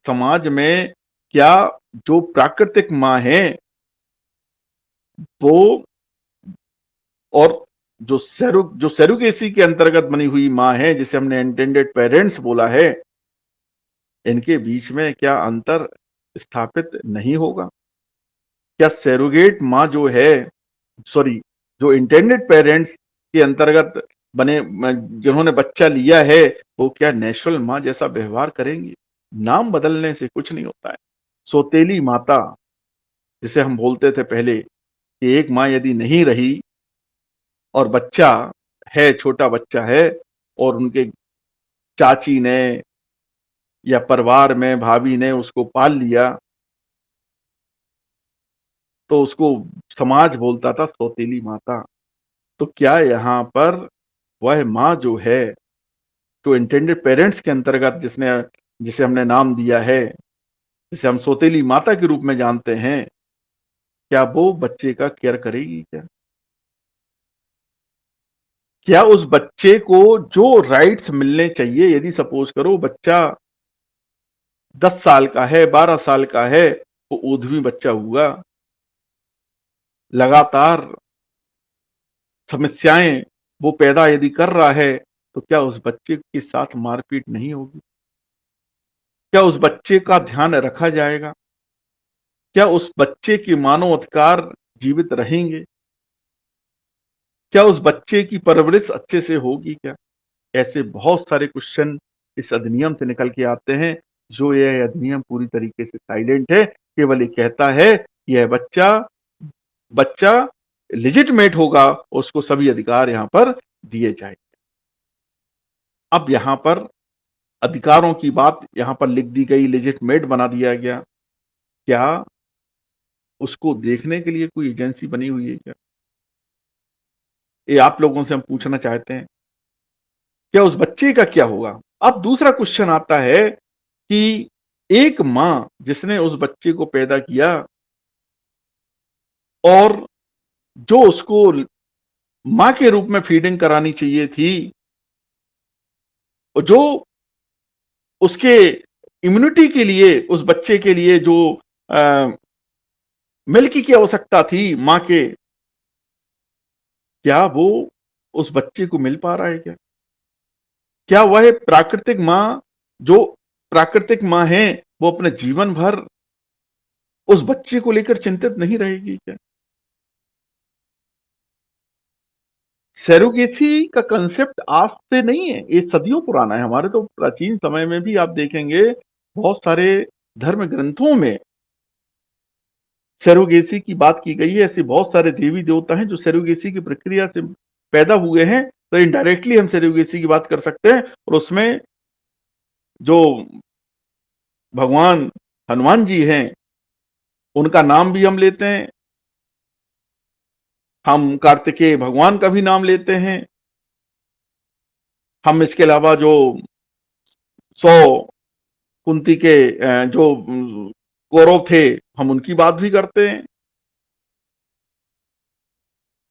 समाज में क्या जो प्राकृतिक माँ है वो, और जो सेरोगेसी के अंतर्गत बनी हुई माँ है, जिसे हमने इंटेंडेड पेरेंट्स बोला है, इनके बीच में क्या अंतर स्थापित नहीं होगा? क्या सेरोगेट माँ जो है, सॉरी, जो इंटेंडेड पेरेंट्स के अंतर्गत बने, जिन्होंने बच्चा लिया है, वो क्या नेचुरल माँ जैसा व्यवहार करेंगी? नाम बदलने से कुछ नहीं होता है। सौतेली माता जिसे हम बोलते थे पहले, कि एक माँ यदि नहीं रही और बच्चा है, छोटा बच्चा है, और उनके चाची ने या परिवार में भाभी ने उसको पाल लिया, तो उसको समाज बोलता था सौतेली माता। तो क्या यहाँ पर वह माँ जो है, जो इंटेंडेड पेरेंट्स के अंतर्गत जिसे हमने नाम दिया है, जिसे हम सौतेली माता के रूप में जानते हैं, क्या वो बच्चे का केयर करेगी? क्या उस बच्चे को जो राइट्स मिलने चाहिए, यदि सपोज करो बच्चा 10 साल का है, 12 साल का है, वो ऊधवी बच्चा हुआ, लगातार समस्याएं वो पैदा यदि कर रहा है, तो क्या उस बच्चे के साथ मारपीट नहीं होगी? क्या उस बच्चे का ध्यान रखा जाएगा? क्या उस बच्चे के मानव अधिकार जीवित रहेंगे? क्या उस बच्चे की परवरिश अच्छे से होगी क्या? ऐसे बहुत सारे क्वेश्चन इस अधिनियम से निकल के आते हैं, जो यह अधिनियम पूरी तरीके से साइलेंट है। केवल ये कहता है कि यह बच्चा लेजिटमेट होगा, उसको सभी अधिकार यहां पर दिए जाएंगे। अब यहां पर अधिकारों की बात यहां पर लिख दी गई, लेजिटमेट बना दिया गया। क्या उसको देखने के लिए कोई एजेंसी बनी हुई है क्या? ये आप लोगों से हम पूछना चाहते हैं। क्या उस बच्चे का क्या होगा? अब दूसरा क्वेश्चन आता है कि एक मां जिसने उस बच्चे को पैदा किया, और जो उसको मां के रूप में फीडिंग करानी चाहिए थी, और जो उसके इम्यूनिटी के लिए, उस बच्चे के लिए जो मिल्क की आवश्यकता थी मां के, क्या वो उस बच्चे को मिल पा रहा है क्या? क्या वह जो प्राकृतिक मां है, वो अपने जीवन भर उस बच्चे को लेकर चिंतित नहीं रहेगी क्या? सैरोगेसी का कंसेप्ट आज से नहीं है, ये सदियों पुराना है। हमारे तो प्राचीन समय में भी आप देखेंगे बहुत सारे धर्म ग्रंथों में सैरोगेसी की बात की गई है। ऐसे बहुत सारे देवी देवता हैं जो सैरोगेसी की प्रक्रिया से पैदा हुए हैं, तो इनडायरेक्टली हम सैरोगेसी की बात कर सकते हैं। और उसमें जो भगवान हनुमान जी हैं उनका नाम भी हम लेते हैं, हम कार्तिकेय भगवान का भी नाम लेते हैं, हम इसके अलावा जो 100 कुंती के जो कौरव थे हम उनकी बात भी करते हैं,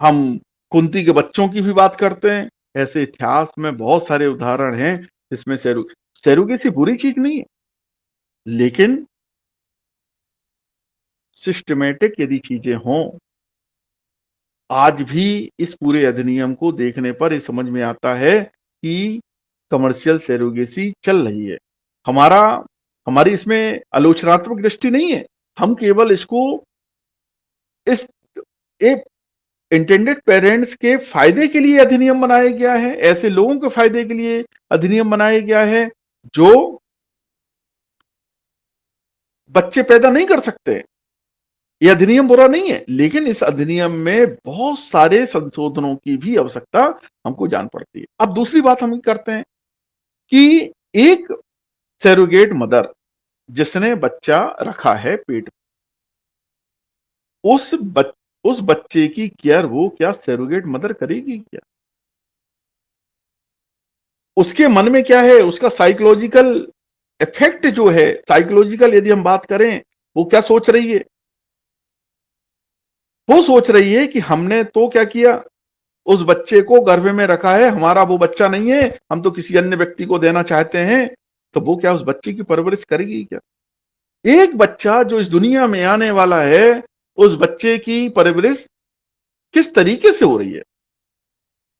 हम कुंती के बच्चों की भी बात करते हैं। ऐसे इतिहास में बहुत सारे उदाहरण हैं जिसमें सैरोगेसी बुरी चीज नहीं है, लेकिन सिस्टमेटिक यदि चीजें हों, आज भी इस पूरे अधिनियम को देखने पर ये समझ में आता है कि कमर्शियल सैरोगेसी चल रही है। हमारी इसमें आलोचनात्मक दृष्टि नहीं है, हम केवल इसको इस एक इंटेंडेड पेरेंट्स के फायदे के लिए अधिनियम बनाया गया है, ऐसे लोगों के फायदे के लिए अधिनियम बनाया गया है जो बच्चे पैदा नहीं कर सकते। यह अधिनियम बुरा नहीं है, लेकिन इस अधिनियम में बहुत सारे संशोधनों की भी आवश्यकता हमको जान पड़ती है। अब दूसरी बात हम करते हैं कि एक सैरोगेट मदर जिसने बच्चा रखा है पेट में, उस बच्चे की केयर वो क्या सैरोगेट मदर करेगी क्या? उसके मन में क्या है, उसका साइकोलॉजिकल इफेक्ट जो है, साइकोलॉजिकल यदि हम बात करें, वो क्या सोच रही है? वो सोच रही है कि हमने तो क्या किया, उस बच्चे को गर्भ में रखा है, हमारा वो बच्चा नहीं है, हम तो किसी अन्य व्यक्ति को देना चाहते हैं। तो वो क्या उस बच्चे की परवरिश करेगी क्या? एक बच्चा जो इस दुनिया में आने वाला है, उस बच्चे की परवरिश किस तरीके से हो रही है?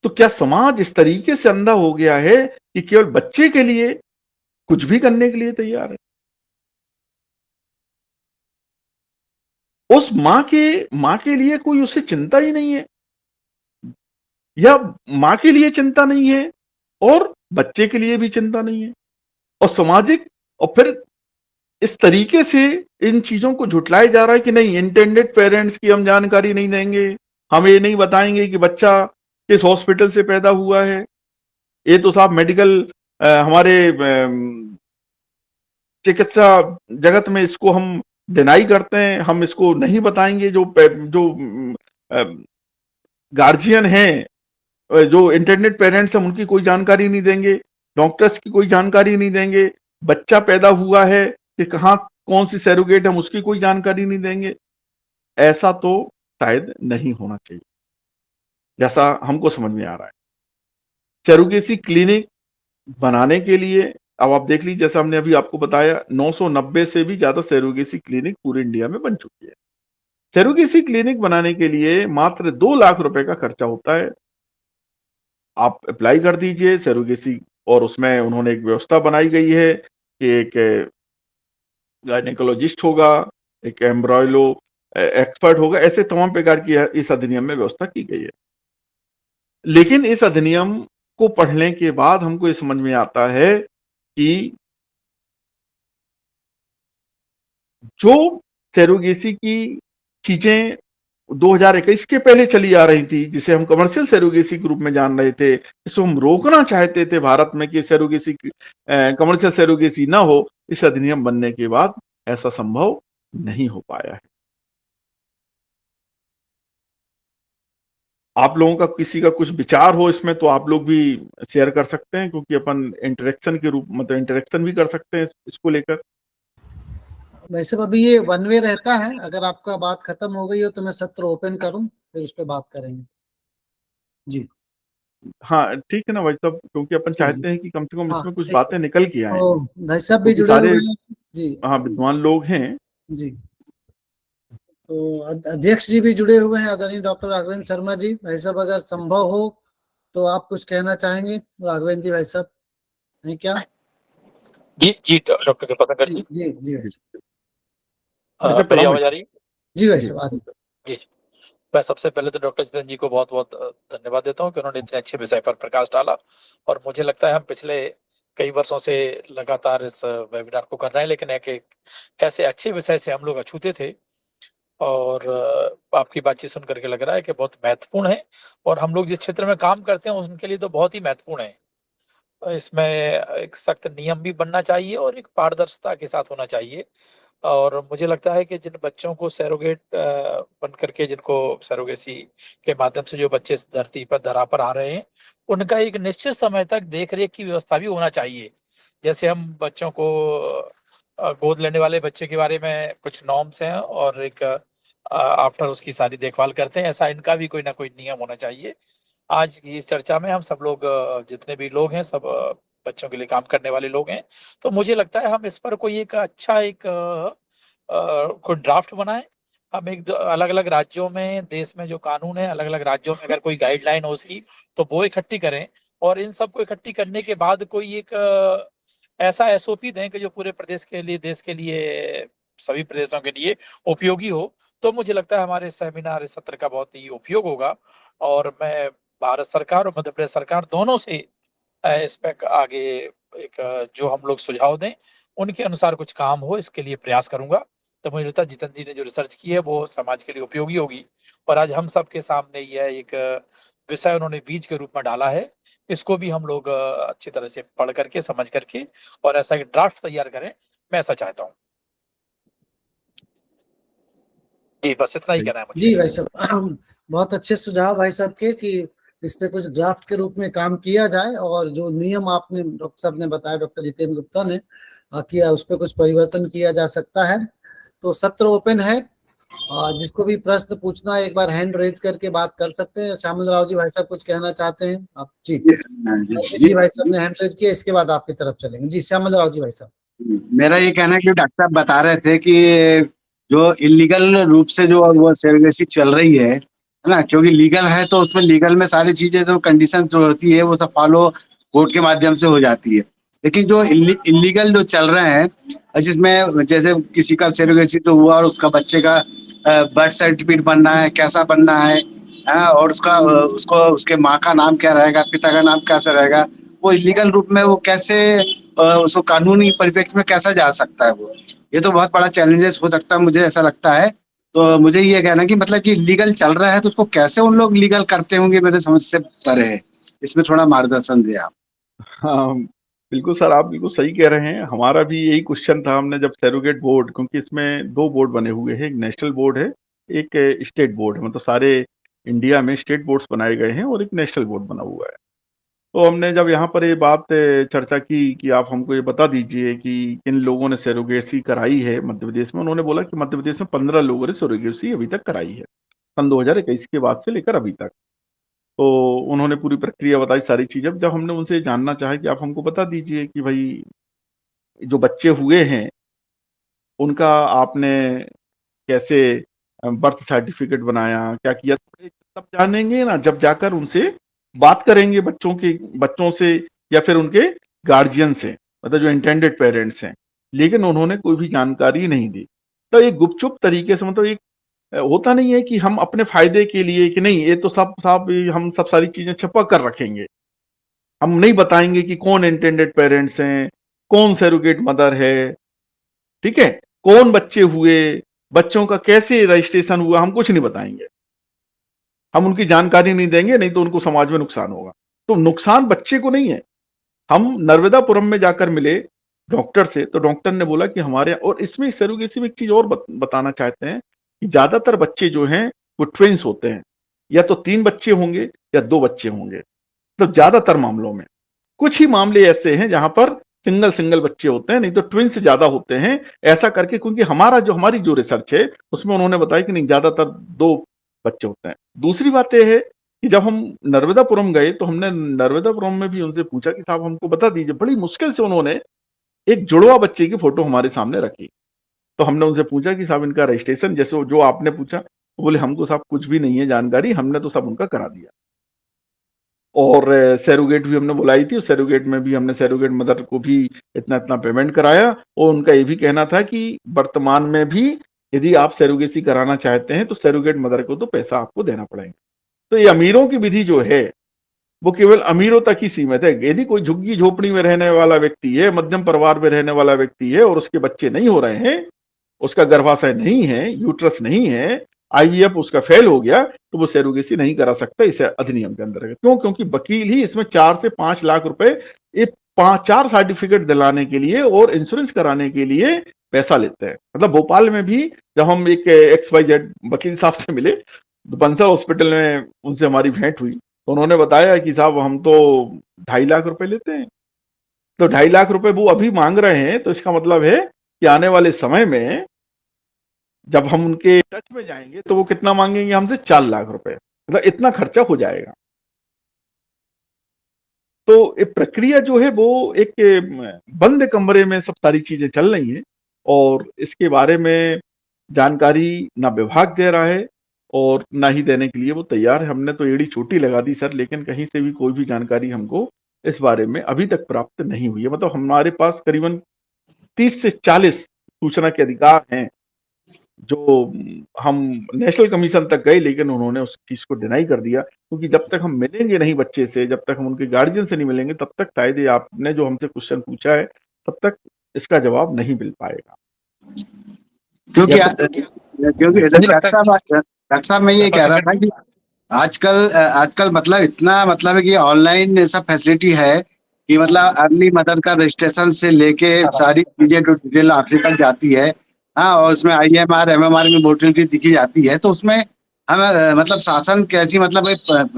तो क्या समाज इस तरीके से अंधा हो गया है कि केवल बच्चे के लिए कुछ भी करने के लिए तैयार है? उस मां के लिए कोई उससे चिंता ही नहीं है, या मां के लिए चिंता नहीं है और बच्चे के लिए भी चिंता नहीं है। और सामाजिक और फिर इस तरीके से इन चीजों को झुटलाया जा रहा है कि नहीं, इंटेंडेड पेरेंट्स की हम जानकारी नहीं देंगे, हम ये नहीं बताएंगे कि बच्चा किस हॉस्पिटल से पैदा हुआ है। ये तो साहब मेडिकल हमारे चिकित्सा जगत में इसको हम डिनाई करते हैं, हम इसको नहीं बताएंगे। जो गार्जियन हैं, जो इंटरनेट पेरेंट्स हैं, उनकी कोई जानकारी नहीं देंगे, डॉक्टर्स की कोई जानकारी नहीं देंगे, बच्चा पैदा हुआ है कि कहाँ कौन सी सैरोगेट हम उसकी कोई जानकारी नहीं देंगे। ऐसा तो शायद नहीं होना चाहिए जैसा हमको समझ में आ रहा है। सैरोगेसी क्लिनिक बनाने के लिए अब आप देख लीजिए, जैसा हमने अभी आपको बताया, 990 से भी ज्यादा सैरोगेसी क्लिनिक पूरे इंडिया में बन चुकी है। सैरोगेसी क्लिनिक बनाने के लिए मात्र 2 लाख रुपए का खर्चा होता है। आप अप्लाई कर दीजिए सैरोगेसी, और उसमें उन्होंने एक व्यवस्था बनाई गई है कि एक गायनेकोलॉजिस्ट होगा, एक एम्ब्रॉयलो एक्सपर्ट होगा, ऐसे तमाम प्रकार की इस अधिनियम में व्यवस्था की गई है। लेकिन इस अधिनियम को पढ़ने के बाद हमको ये समझ में आता है कि जो सैरोगेसी की चीजें 2021 के पहले चली आ रही थी, जिसे हम कमर्शियल सैरोगेसी के रूप में जान रहे थे, इसको हम रोकना चाहते थे भारत में कि सैरोगेसी कमर्शियल सैरोगेसी ना हो, इस अधिनियम बनने के बाद ऐसा संभव नहीं हो पाया है। आप लोगों का किसी का कुछ विचार हो इसमें तो आप लोग भी शेयर कर सकते हैं, क्योंकि अपन इंटरेक्शन के रूप मतलब इंटरेक्शन भी कर सकते हैं इसको लेकर। वैसे तो अभी ये वन वे रहता है, अगर आपका बात खत्म हो गई हो तो मैं सत्र ओपन करूं, फिर उस पर बात करेंगे। जी हाँ ठीक है ना भाई साहब, क्योंकि अपन जी जी चाहते हैं कि कम से कम हाँ इसमें कुछ ठीक है। बातें निकल के आए, तो भाई साहब भी क्योंकि जुड़े सारे हुए हैं। जी हाँ विद्वान लोग हैं। जी। तो अध्यक्ष जी भी जुड़े हुए हैं, आदरणीय डॉक्टर राघवेंद्र शर्मा जी। भाई साहब अगर संभव हो तो आप कुछ कहना चाहेंगे राघवेंद्र जी? भाई साहब है क्या? जी जी डॉक्टर कृपाशंकर जी जी। जी जी भाई साहब। भाई साहब मेरी प्रणाम। आवाज आ रही है? जी भाई जी साहब आ रही है। जी मैं सबसे पहले तो डॉक्टर जितेंद्र जी को बहुत-बहुत धन्यवाद देता हूँ कि उन्होंने इतने अच्छे विषय पर प्रकाश डाला और मुझे लगता है हम पिछले कई वर्षों से लगातार इस वेबिनार को कर रहे हैं, लेकिन एक ऐसे अच्छे विषय से हम लोग अछूते थे और आपकी बातचीत सुन कर के लग रहा है कि बहुत महत्वपूर्ण है और हम लोग जिस क्षेत्र में काम करते हैं उनके लिए तो बहुत ही महत्वपूर्ण है। इसमें एक सख्त नियम भी बनना चाहिए और एक पारदर्शिता के साथ होना चाहिए। और मुझे लगता है कि जिन बच्चों को सैरोगेट बन करके जिनको सैरोगेसी के माध्यम से जो बच्चे इस धरती पर धरा पर आ रहे हैं, उनका एक निश्चित समय तक देख-रेख की व्यवस्था भी होना चाहिए। जैसे हम बच्चों को गोद लेने वाले बच्चे के बारे में कुछ नॉर्म्स हैं और एक आफ्टर उसकी सारी देखभाल करते हैं, ऐसा इनका भी कोई ना कोई नियम होना चाहिए। आज की इस चर्चा में हम सब लोग जितने भी लोग हैं सब बच्चों के लिए काम करने वाले लोग हैं। तो मुझे लगता है हम इस पर कोई एक अच्छा एक कोई ड्राफ्ट बनाएँ। हम एक द अलग-अलग राज्यों में, देश में जो कानून है, अलग-अलग राज्यों में अगर कोई गाइडलाइन हो उसकी, तो वो इकट्ठी करें और इन सबको इकट्ठी करने के बाद कोई एक ऐसा एसओपी दें कि जो पूरे प्रदेश के लिए, देश के लिए, सभी प्रदेशों के लिए उपयोगी हो। तो मुझे लगता है हमारे सेमिनार इस सत्र का बहुत ही उपयोग होगा और मैं भारत सरकार और मध्य प्रदेश सरकार दोनों से इस पे क आगे एक जो हम लोग सुझाव दें, उनके अनुसार कुछ काम हो इसके लिए प्रयास करूँगा। तो मुझे लगता है जितेंद्र जी ने जो रिसर्च की है वो समाज के लिए उपयोगी होगी और आज हम सबके सामने यह एक विषय उन्होंने बीज के रूप में डाला है। इसको भी हम लोग अच्छी तरह से पढ़ करके, समझ करके और ऐसा एक ड्राफ्ट तैयार करें, मैं ऐसा चाहता हूँ। जी, बस इतना ही कहना है मुझे। जी भाई साहब, बहुत अच्छे सुझाव भाई साहब के कि इस पे कुछ ड्राफ्ट के रूप में काम किया जाए और जो नियम आपने डॉक्टर साहब ने बताया, डॉक्टर जितेंद्र गुप्ता ने किया, उस पर कुछ परिवर्तन किया जा सकता है। तो सत्र ओपन है, जिसको भी प्रश्न पूछना है एक बार हैंड रेज करके बात कर सकते हैं। श्यामल राव जी भाई साहब कुछ कहना चाहते हैं आप? जी जी भाई साहब ने हैंड रेज किया, इसके बाद आपकी तरफ चलेंगे। जी श्यामल राव जी भाई साहब। मेरा ये कहना है कि डॉक्टर साहब बता रहे थे कि जो इलीगल रूप से जो वो सेरोगेसी चल रही है ना, क्योंकि लीगल है तो उसमें लीगल में सारी चीजें जो कंडीशन जो होती है वो सब फॉलो कोर्ट के माध्यम से हो जाती है। लेकिन जो इलीगल जो चल रहे हैं, जिसमें जैसे किसी का सेरोगेसी तो हुआ और उसका बच्चे का बर्थ सर्टिफिकेट बनना है, कैसा बनना है, और उसका उसको उसके माँ का नाम क्या रहेगा, पिता का नाम कैसा रहेगा, वो इलीगल रूप में वो कैसे उसको कानूनी परिप्रेक्ष्य में कैसा जा सकता है। वो ये तो बहुत बड़ा चैलेंजेस हो सकता है, मुझे ऐसा लगता है। तो मुझे ये कहना कि मतलब कि लीगल चल रहा है तो उसको कैसे उन लोग लीगल करते होंगे, मेरे समझ से परे है। इसमें थोड़ा मार्गदर्शन दें आप। हाँ, बिल्कुल सर, आप बिल्कुल सही कह रहे हैं। हमारा भी यही क्वेश्चन था। हमने जब सैरोगेट बोर्ड, क्योंकि इसमें 2 बोर्ड बने हुए हैं, एक नेशनल बोर्ड है, एक स्टेट बोर्ड है, मतलब सारे इंडिया में स्टेट बोर्ड्स बनाए गए हैं और एक नेशनल बोर्ड बना हुआ है। तो हमने जब यहाँ पर ये बात चर्चा की कि आप हमको ये बता दीजिए कि किन लोगों ने सैरोगेसी कराई है मध्य प्रदेश में। उन्होंने बोला कि मध्य प्रदेश में 15 लोगों ने सैरोगेसी अभी तक कराई है, सन 2021 के बाद से लेकर अभी तक। तो उन्होंने पूरी प्रक्रिया बताई, सारी चीज़ें। जब हमने उनसे जानना चाहा कि आप हमको बता दीजिए कि भाई जो बच्चे हुए हैं, उनका आपने कैसे बर्थ सर्टिफिकेट बनाया, क्या किया? तब जानेंगे ना जब जाकर उनसे बात करेंगे बच्चों से या फिर उनके गार्जियन से, मतलब जो इंटेंडेड पेरेंट्स हैं। लेकिन उन्होंने कोई भी जानकारी नहीं दी। तो एक गुपचुप तरीके से, मतलब एक होता नहीं है कि हम अपने फायदे के लिए कि नहीं ये तो सब साहब हम सब सारी चीजें छुपा कर रखेंगे, हम नहीं बताएंगे कि कौन इंटेंडेड पेरेंट्स हैं, कौन सैरोगेट मदर है, ठीक है, कौन बच्चे हुए, बच्चों का कैसे रजिस्ट्रेशन हुआ, हम कुछ नहीं बताएंगे। हम उनकी जानकारी नहीं देंगे, नहीं तो उनको समाज में नुकसान होगा। तो नुकसान बच्चे को नहीं है। हम नर्मदापुरम में जाकर मिले डॉक्टर से, तो डॉक्टर ने बोला कि हमारे, और इसमें सैरोगेसी में एक चीज और बताना चाहते हैं कि ज्यादातर बच्चे जो हैं वो ट्विंस होते हैं, या तो 3 बच्चे होंगे या 2 बच्चे होंगे। तो ज्यादातर मामलों में, कुछ ही मामले ऐसे हैं जहां पर सिंगल बच्चे होते हैं, नहीं तो ट्विंस ज्यादा होते हैं। ऐसा करके, क्योंकि हमारी जो रिसर्च है उसमें उन्होंने बताया कि नहीं, ज्यादातर 2 बच्चे होते हैं। दूसरी बात यह है कि जब हम नर्मदापुरम गए तो हमने नर्मदापुरम में भी उनसे पूछा कि साहब हमको बता दीजिए। बड़ी मुश्किल से उन्होंने एक जुड़वा बच्चे की फोटो हमारे सामने रखी। तो हमने उनसे पूछा कि साहब इनका रजिस्ट्रेशन, जैसे जो आपने पूछा, वो बोले हमको साहब कुछ भी नहीं है जानकारी, हमने तो सब उनका करा दिया। और सैरोगेट भी हमने बुलाई थी, सैरोगेट में भी हमने सैरोगेट मदर को भी इतना इतना पेमेंट कराया। और उनका ये भी कहना था कि वर्तमान में भी यदि आप सरोगेसी कराना चाहते हैं तो सरोगेट मदर को तो पैसा आपको देना पड़ेगा। तो ये अमीरों की विधि जो है वो केवल अमीरों तक ही सीमित है। यदि कोई झुग्गी झोपड़ी में रहने वाला व्यक्ति है, मध्यम परिवार में रहने वाला व्यक्ति है और उसके बच्चे नहीं हो रहे हैं, उसका गर्भाशय नहीं है, यूट्रस नहीं है, आईवीएफ उसका फेल हो गया, तो वो सरोगेसी नहीं करा सकता इस अधिनियम के अंदर। क्यों? क्योंकि वकील ही इसमें 4 से 5 लाख रुपए ये 4 सर्टिफिकेट दिलाने के लिए और इंश्योरेंस कराने के लिए पैसा लेते हैं। मतलब भोपाल में भी जब हम एक XYZ वकील साहब से मिले तो बंसल हॉस्पिटल में उनसे हमारी भेंट हुई, तो उन्होंने बताया कि साहब हम तो 2.5 लाख रुपए लेते हैं। तो 2.5 लाख रुपए वो अभी मांग रहे हैं, तो इसका मतलब है कि आने वाले समय में जब हम उनके टच में जाएंगे तो वो कितना मांगेंगे हमसे? 4 लाख रुपए। मतलब इतना खर्चा हो जाएगा। तो ये प्रक्रिया जो है वो एक बंद कमरे में सब सारी चीजें चल रही हैं और इसके बारे में जानकारी ना विभाग दे रहा है और ना ही देने के लिए वो तैयार है। हमने तो एड़ी चोटी लगा दी सर, लेकिन कहीं से भी कोई भी जानकारी हमको इस बारे में अभी तक प्राप्त नहीं हुई है। मतलब हमारे पास करीबन 30 से 40 सूचना के अधिकार हैं जो हम नेशनल कमीशन तक गए, लेकिन उन्होंने उस चीज को डिनाई कर दिया, क्योंकि जब तक हम मिलेंगे नहीं बच्चे से, जब तक हम उनके गार्जियन से नहीं मिलेंगे, तब तक शायद ये आपने जो हमसे क्वेश्चन पूछा है तब तक इसका जवाब नहीं मिल पाएगा। क्योंकि या तो क्योंकि डॉक्टर साहब मैं ये कह रहा था कि आजकल मतलब इतना मतलब है कि ऑनलाइन सब फैसिलिटी है कि मतलब अर्ली मदर का रजिस्ट्रेशन से लेके सारी चीजें जो डिटेल आखिरी तक जाती है। हाँ, और उसमें IMR MMR की मोर्टेलिटी दिखी जाती है, तो उसमें हम मतलब शासन कैसी मतलब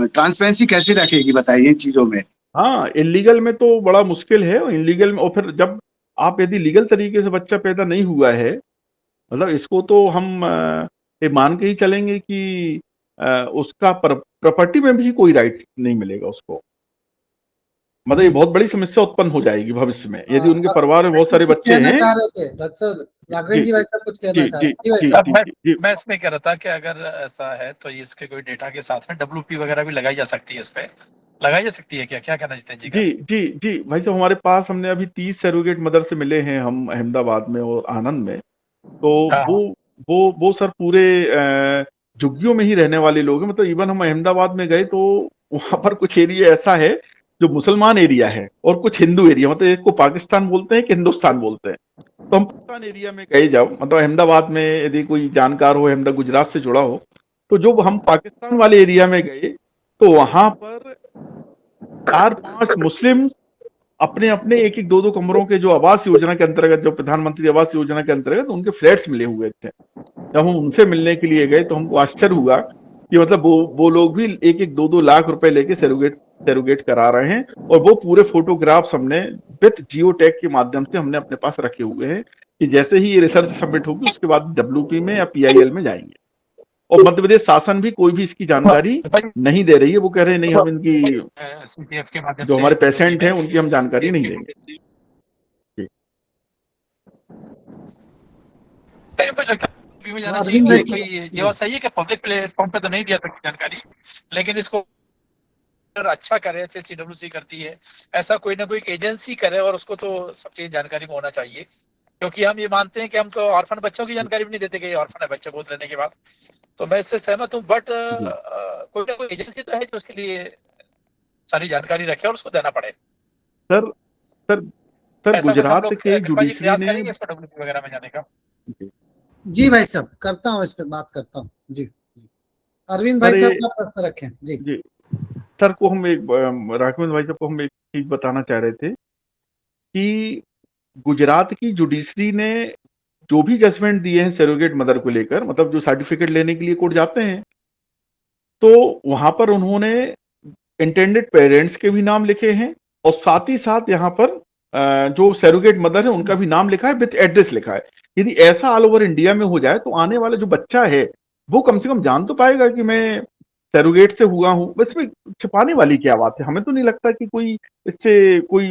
ट्रांसपेरेंसी कैसी रखेगी बताइए इन चीजों में। हाँ, इलीगल में तो बड़ा मुश्किल है, और इलीगल में और फिर जब आप यदि लीगल तरीके से बच्चा पैदा नहीं हुआ है, मतलब इसको तो हम ये मान के ही चलेंगे कि उसका प्रॉपर्टी में भी कोई राइट नहीं मिलेगा उसको। मतलब ये बहुत बड़ी समस्या उत्पन्न हो जाएगी भविष्य में यदि उनके परिवार में बहुत सारे बच्चे हैं। चाह रहे थे डॉक्टर राघवेंद्र जी, भाई साहब कुछ कहना चाह रहे थे? जी भाई जी साहब। जी जी मैं इसमें कह रहा था कि अगर ऐसा है तो इसके कोई डेटा के साथ में WP वगैरह भी लगाई जा सकती है, इस पे लगाई जा सकती है क्या? क्या कहना चाहते हैं जी का? जी जी जी भाई साहब, हमारे पास हमने अभी 30 सरोगेट मदर से मिले हैं हम अहमदाबाद में और आनंद में। तो हाँ, वो सर पूरे झुग्गियों में ही रहने वाले लोग हैं। मतलब इवन हम अहमदाबाद में गए तो वहां पर कुछ एरिया ऐसा है जो मुसलमान एरिया है और कुछ हिंदू एरिया, मतलब एक को पाकिस्तान बोलते हैं कि हिंदुस्तान बोलते हैं। तो हम पाकिस्तान एरिया में गए जब, मतलब अहमदाबाद में यदि कोई जानकार हो, अहमदाबाद गुजरात से जुड़ा हो, तो जब हम पाकिस्तान वाले एरिया में गए तो वहां पर 4-5 मुस्लिम अपने अपने एक एक 2-2 कमरों के जो आवास योजना के अंतर्गत, जो प्रधानमंत्री आवास योजना के अंतर्गत उनके फ्लैट्स मिले हुए थे। जब हम उनसे मिलने के लिए गए तो हमको आश्चर्य हुआ कि मतलब वो लोग भी 1-1 2-2 लाख रुपए लेके सरोगेट करा रहे हैं, और वो पूरे फोटोग्राफ्स हमने विथ जियो टैग के माध्यम से हमने अपने पास रखे हुए हैं कि जैसे ही ये रिसर्च सबमिट होगी उसके बाद WP में या PIL में जाएंगे। और मध्य प्रदेश शासन भी कोई भी इसकी जानकारी नहीं दे रही है। वो कह रहे हैं नहीं, हम इनकी CCF के माध्यम जो से हमारे पेशेंट हैं उनकी हम जानकारी नहीं देंगे। मुझे लगता है WP में जाना चाहिए अरविंद भाई कोई ये बात सही है कि पब्लिक प्लेटफॉर्म पे तो नहीं दिया सकती जानकारी, लेकिन इसको अगर अच्छा करे, जैसे CWC करती है, ऐसा कोई ना कोई एजेंसी करे और उसको तो सब चीज जानकारी में होना चाहिए। क्योंकि हम ये मानते हैं कि हम तो ऑर्फन बच्चों की जानकारी भी नहीं देते कि ऑर्फन है बच्चे गोद लेने के बाद। तो मैं इससे सहमत हूँ, बट कोई ना कोई एजेंसी तो है जो उसके लिए सारी जानकारी रखे और उसको देना पड़े। सर सर सर ऐसा कुछ हम गुजरात लोग के कृपा जी जुडिशरी प्रयास ने करेंगे इसको WP वगैरह में जाने का। जी भाई साहब, करता हूँ इस पे बात करता हूँ। जी अरविंद भाई साहब का प्रश्न रखें। जी जी सर को हम एक राघवेंद्र भाई साहब को हम एक चीज बताना चाह रहे थे कि गुजरात की जुडिशरी ने जो भी जजमेंट दिए हैं सरोगेट मदर को लेकर, मतलब जो सर्टिफिकेट लेने के लिए कोर्ट जाते हैं, तो वहां पर उन्होंने इंटेंडेड पेरेंट्स के भी नाम लिखे हैं और साथ ही साथ यहाँ पर जो सरोगेट मदर है उनका भी नाम लिखा है, विथ एड्रेस लिखा है। यदि ऐसा ऑल ओवर इंडिया में हो जाए तो आने वाला जो बच्चा है वो कम से कम जान तो पाएगा कि मैं सरोगेट से हुआ हूं। बस में छिपाने वाली क्या बात है? हमें तो नहीं लगता कि कोई इससे कोई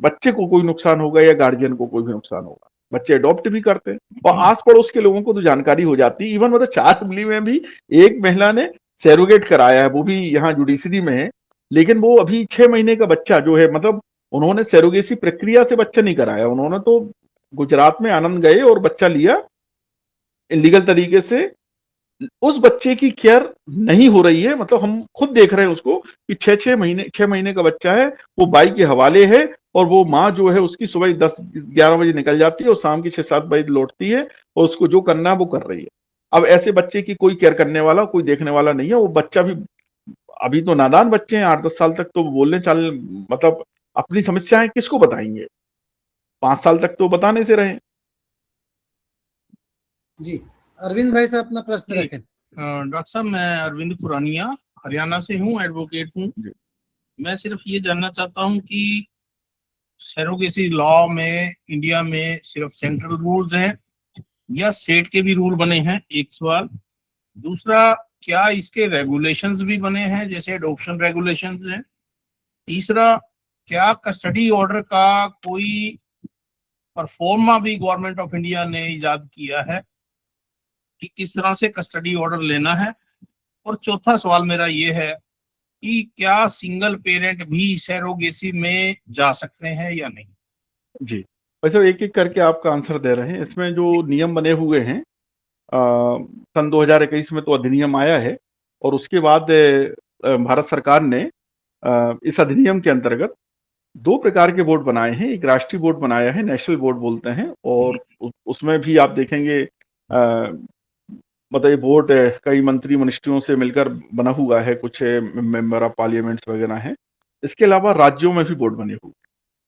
बच्चे को कोई नुकसान होगा या गार्जियन को कोई भी नुकसान होगा। बच्चे अडॉप्ट भी करते हैं और आस पड़ोस के लोगों को तो जानकारी हो जाती है। इवन मतलब 4 फैमिली में भी एक महिला ने सरोगेट कराया है, वो भी यहाँ जुडिशरी में है, लेकिन वो अभी 6 महीने का बच्चा जो है, मतलब उन्होंने सरोगेसी प्रक्रिया से बच्चा नहीं कराया, उन्होंने तो गुजरात में आनंद गए और बच्चा लिया इलीगल तरीके से उस बच्चे की केयर नहीं हो रही है। मतलब हम खुद देख रहे हैं उसको कि 6 महीने का बच्चा है, वो बाई के हवाले है, और वो माँ जो है उसकी सुबह 10-11 बजे निकल जाती है और शाम की 6-7 बजे लौटती है, और उसको जो करना है वो कर रही है। अब ऐसे बच्चे की कोई केयर करने वाला, कोई देखने वाला नहीं है। वो बच्चा भी अभी तो नादान बच्चे हैं, 8-10 साल तक तो बोलने चाल मतलब अपनी समस्याएं किसको बताएंगे? 5 साल तक तो बताने से रहे। जी, अरविंद भाई साहब अपना प्रश्न जी। रखें। डॉक्टर साहब, मैं अरविंद पुरानिया हरियाणा से हूँ, एडवोकेट हूँ। जी। मैं सिर्फ ये जानना चाहता हूँ कि सरोगेसी लॉ में इंडिया में सिर्फ सेंट्रल रूल्स हैं या स्टेट के भी रूल बने हैं, एक सवाल। दूसरा, क्या इसके रेगुलेशंस भी बने हैं जैसे एडॉप्शन रेगुलेशंस हैं? तीसरा, क्या कस्टडी ऑर्डर का कोई परफॉर्मा भी गवर्नमेंट ऑफ इंडिया ने इजाद किया है कि किस तरह से कस्टडी ऑर्डर लेना है? और चौथा सवाल मेरा ये है कि क्या सिंगल पेरेंट भी सरोगेसी में जा सकते हैं या नहीं? जी, वैसे एक-एक करके आपका आंसर दे रहे हैं। इसमें जो नियम बने हुए हैं, सन 2021 में तो अधिनियम आया है, और उसके बाद भारत सरकार ने इस अधिनियम के अंतर्गत 2 प्रकार के बोर्ड बनाए हैं। एक राष्ट्रीय बोर्ड बनाया है, नेशनल बोर्ड बोलते हैं, और उसमें भी आप देखेंगे मतलब ये बोर्ड कई मंत्री मिनिस्ट्रियों से मिलकर बना हुआ है, कुछ मेंबर ऑफ पार्लियामेंट्स वगैरह हैं। इसके अलावा राज्यों में भी बोर्ड बने हुए हैं,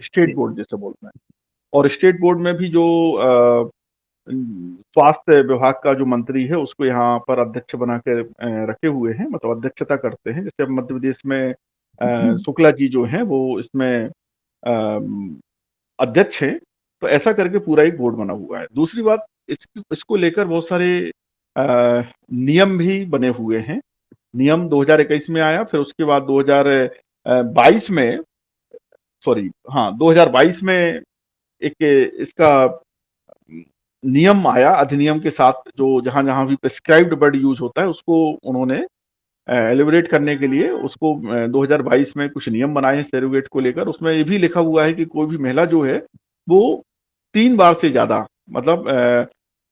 स्टेट बोर्ड जिसे बोलते हैं। और स्टेट बोर्ड में भी जो स्वास्थ्य विभाग का जो मंत्री है उसको यहाँ पर अध्यक्ष बना के रखे हुए हैं, मतलब अध्यक्षता करते हैं। जैसे अब मध्य प्रदेश में शुक्ला जी जो हैं वो इसमें अध्यक्ष हैं। तो ऐसा करके पूरा एक बोर्ड बना हुआ है। दूसरी बात, इसको लेकर बहुत सारे नियम भी बने हुए हैं। नियम 2021 में आया, फिर उसके बाद 2022 में 2022 में एक इसका नियम आया, अधिनियम के साथ, जो जहाँ-जहाँ भी प्रिस्क्राइब्ड वर्ड यूज़ होता है उसको उन्होंने एलिबरेट करने के लिए उसको 2022 में कुछ नियम बनाए हैं सरोगेट को लेकर। उसमें ये भी लिखा हुआ है कि कोई भी महिला जो है वो 3 बार से ज़्यादा, मतलब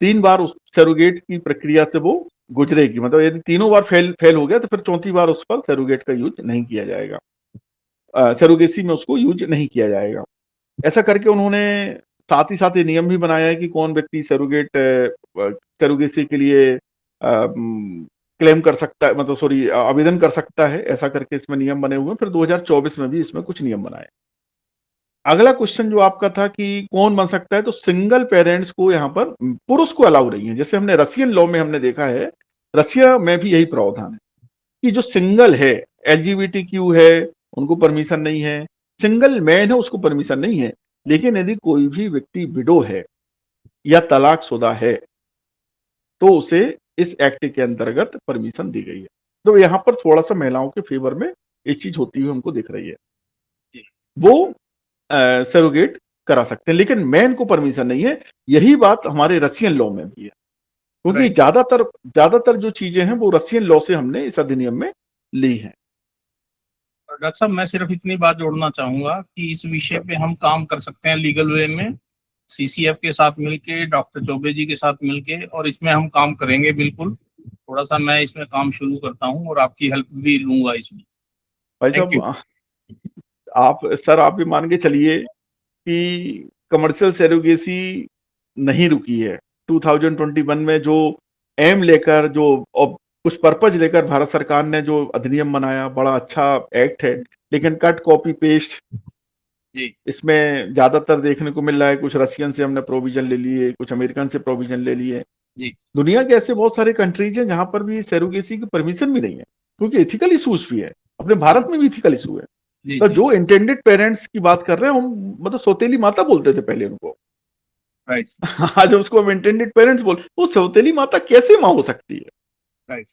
3 बार उस सरोगेट की प्रक्रिया से वो गुजरेगी। मतलब यदि तीनों बार फेल हो गया तो फिर चौथी बार उस पर सरोगेट का यूज़ नहीं किया जाएगा। सरोगेसी में उसको यूज़ नहीं किया जाएगा। ऐसा करके उन्होंने साथ ही साथ ये नियम भी बनाया है कि कौन व्यक्ति सरोगेसी के लिए क्लेम कर सकता है, मतलब आवेदन कर सकता है। ऐसा करके इसमें नियम बने हुए हैं। फिर 2024 में भी इसमें कुछ नियम बनाए। अगला क्वेश्चन जो आपका था कि कौन बन सकता है, तो सिंगल पेरेंट्स को यहाँ पर पुरुष को अलाउ नहीं है। जैसे हमने रशियन लॉ में हमने देखा है, रशिया में भी यही प्रावधान है कि जो सिंगल है, LGBTQ है, उनको परमिशन नहीं है। सिंगल मैन है, उसको परमिशन नहीं है। लेकिन यदि कोई भी व्यक्ति विडो है या तलाकशुदा है तो उसे इस एक्ट के अंतर्गत परमिशन दी गई है। तो यहाँ पर थोड़ा-सा महिलाओं के फेवर में ये चीज़ होती हुई हमको दिख रही है। वो सरोगेट करा सकते हैं, लेकिन मैन को परमिशन नहीं है। यही बात हमारे रशियन लॉ में भी है, क्योंकि Right. ज़्यादातर जो चीज़ें हैं वो रशियन लॉ से हमने इस अधिनियम में ली हैं। डॉक्टर साहब, मैं सिर्फ इतनी बात जोड़ना चाहूंगा कि इस विषय पे हम काम कर सकते हैं लीगल वे में, CCF के साथ मिलके, डॉक्टर चौबे जी के साथ मिलके, और इसमें हम काम करेंगे बिल्कुल। थोड़ा सा मैं इसमें काम शुरू करता हूँ और आपकी हेल्प भी लूंगा इसमें। भाई Thank you. साहब, आप भी मान के चलिए कि कमर्शियल सरोगेसी नहीं रुकी है। 2021 में जो एम लेकर, जो कुछ पर्पज लेकर भारत सरकार ने जो अधिनियम बनाया, बड़ा अच्छा एक्ट है। लेकिन कट कॉपी पेस्ट जी। इसमें ज्यादातर देखने को मिल रहा है। कुछ रशियन से हमने प्रोविजन ले लिए, कुछ अमेरिकन से प्रोविजन ले लिए। जी। दुनिया के ऐसे बहुत सारे कंट्रीज हैं जहां पर भी सरोगेसी की परमिशन भी नहीं है, क्योंकि एथिकल इशूज भी है। अपने भारत में भी एथिकल इशू है। जी, तो जी। जो इंटेंडेड पेरेंट्स की बात कर रहे हैं, हम मतलब सौतेली माता बोलते थे पहले उनको। राइट। आज उसको हम इंटेंडेड पेरेंट्स बोल, वो सौतेली माता कैसे माँ हो सकती है? राइट।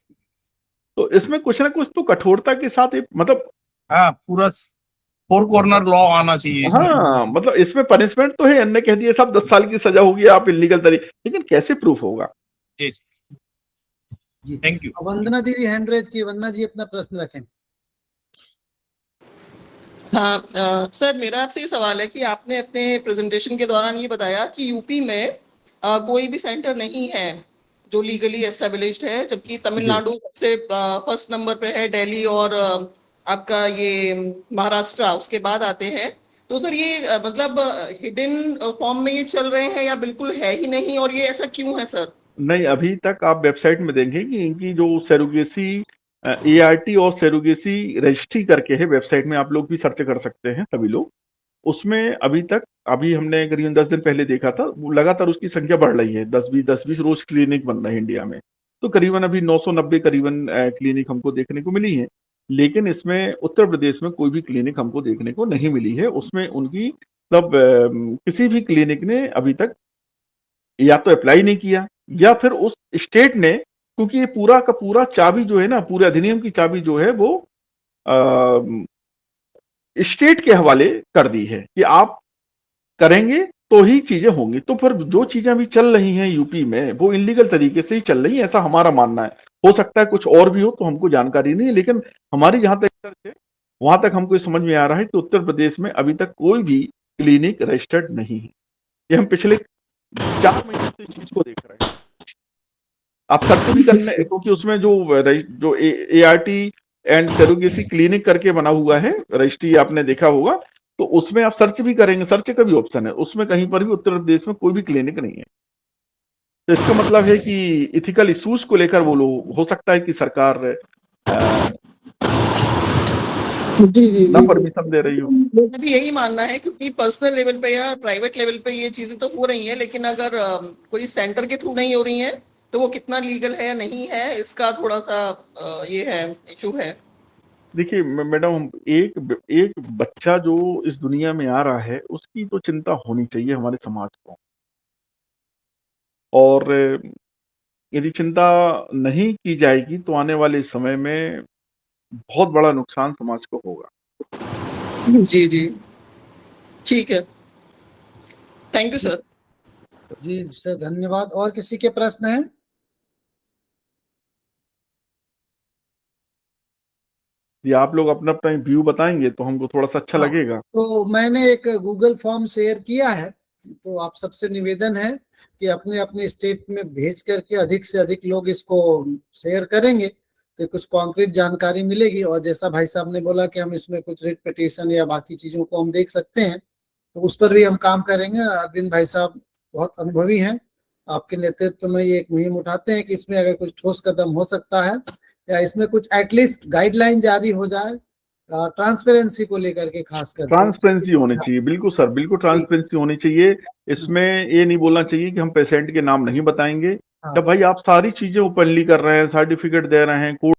तो इसमें कुछ ना कुछ तो कठोरता के साथ मतलब हाँ, पूरा 4 कॉर्नर लॉ आना चाहिए इसमें। हाँ, मतलब इसमें पनिशमेंट तो है। अन्य कह दिए साहब 10 साल की सजा होगी, आप इलीगल तरीके, लेकिन कैसे प्रूफ होगा? यस। Thank you. वंदना दीदी हैंड रेज की। वंदना जी अपना प्रश्न रखें। हाँ सर, मेरा आपसे ये सवाल है कि आपने अपने प्रेजेंटेशन के दौरान ये बताया कि यूपी में कोई भी सेंटर नहीं है जो लीगली एस्टेब्लिश्ड है, जबकि तमिलनाडु सबसे फर्स्ट नंबर पे है, दिल्ली और आपका ये महाराष्ट्र उसके बाद आते हैं। तो सर ये मतलब हिडन फॉर्म में ये चल रहे हैं या बिल्कुल है ही नहीं, और ये ऐसा क्यों है सर? नहीं, अभी तक आप वेबसाइट में देखें कि इनकी जो सरोगेसी ART और सरोगेसी रजिस्ट्री करके है, वेबसाइट में आप लोग भी सर्च कर सकते हैं सभी लोग। उसमें अभी हमने करीबन 10 दिन पहले देखा था, वो लगातार उसकी संख्या बढ़ रही है। 10-20 रोज क्लिनिक बन रहे हैं इंडिया में। तो करीबन अभी 990 करीबन क्लिनिक हमको देखने को मिली है। लेकिन इसमें उत्तर प्रदेश में कोई भी क्लिनिक हमको देखने को नहीं मिली है। उसमें उनकी किसी भी क्लिनिक ने अभी तक या तो अप्लाई नहीं किया, या फिर उस स्टेट ने, क्योंकि ये पूरा का पूरा चाबी जो है ना, पूरे अधिनियम की चाबी जो है वो स्टेट के हवाले कर दी है कि आप करेंगे तो ही चीजें होंगी। तो फिर जो चीजें अभी चल रही हैं यूपी में वो इलीगल तरीके से ही चल रही है, ऐसा हमारा मानना है। हो सकता है कुछ और भी हो, तो हमको जानकारी नहीं है, लेकिन हमारी जहां तक सर्च है वहां तक हमको समझ में आ रहा है कि उत्तर प्रदेश में अभी तक कोई भी क्लिनिक रजिस्टर्ड नहीं है। ये हम पिछले 4 महीने से इस चीज को देख रहे हैं। आप सर्च भी करने, क्योंकि उसमें जो ART एंड सरोगेसी क्लिनिक करके बना हुआ है रजिस्ट्री, आपने देखा होगा, तो उसमें आप सर्च भी करेंगे, सर्च का भी ऑप्शन है, उसमें कहीं पर भी उत्तर प्रदेश में कोई भी क्लिनिक नहीं है। तो इसका मतलब है कि इथिकल इश्यूज को लेकर वो लोग, हो सकता है कि सरकार जी ना परमिशन दे रही हो। मेरा भी यही मानना है, क्योंकि पर्सनल लेवल पे या प्राइवेट लेवल पे ये चीजें तो हो रही हैं, लेकिन अगर कोई सेंटर के थ्रू नहीं हो रही हैं तो वो कितना लीगल है या नहीं है, इसका थोड़ा सा ये है, इशू है। देखिए मैडम, एक बच्चा जो इस दुनिया में आ रहा है उसकी तो चिंता होनी चाहिए हमारे समाज को। और यदि चिंता नहीं की जाएगी तो आने वाले समय में बहुत बड़ा नुकसान समाज को होगा। जी जी, ठीक है, थैंक यू सर। जी सर, धन्यवाद। और किसी के प्रश्न हैं? ये आप लोग अपना अपना व्यू बताएंगे तो हमको थोड़ा सा अच्छा हाँ, लगेगा। तो मैंने एक गूगल फॉर्म शेयर किया है, तो आप सबसे निवेदन है कि अपने अपने स्टेट में भेज करके अधिक से अधिक लोग इसको शेयर करेंगे तो कुछ कॉन्क्रीट जानकारी मिलेगी। और जैसा भाई साहब ने बोला कि हम इसमें कुछ रिट पिटीशन या बाकी चीजों को हम देख सकते हैं, तो उस पर भी हम काम करेंगे। अरविंद भाई साहब बहुत अनुभवी हैं, आपके नेतृत्व में ये एक मुहिम उठाते हैं कि इसमें अगर कुछ ठोस कदम हो सकता है या इसमें कुछ एटलीस्ट गाइडलाइन जारी हो जाए ट्रांसपेरेंसी को लेकर के, खास करके ट्रांसपेरेंसी होनी चाहिए, बिल्कुल सर, बिल्कुल ट्रांसपेरेंसी होनी चाहिए। इसमें ये नहीं बोलना चाहिए कि हम पेशेंट के नाम नहीं बताएंगे। हाँ। जब भाई आप सारी चीजें ओपनली कर रहे हैं, सर्टिफिकेट दे रहे हैं, कोर्ट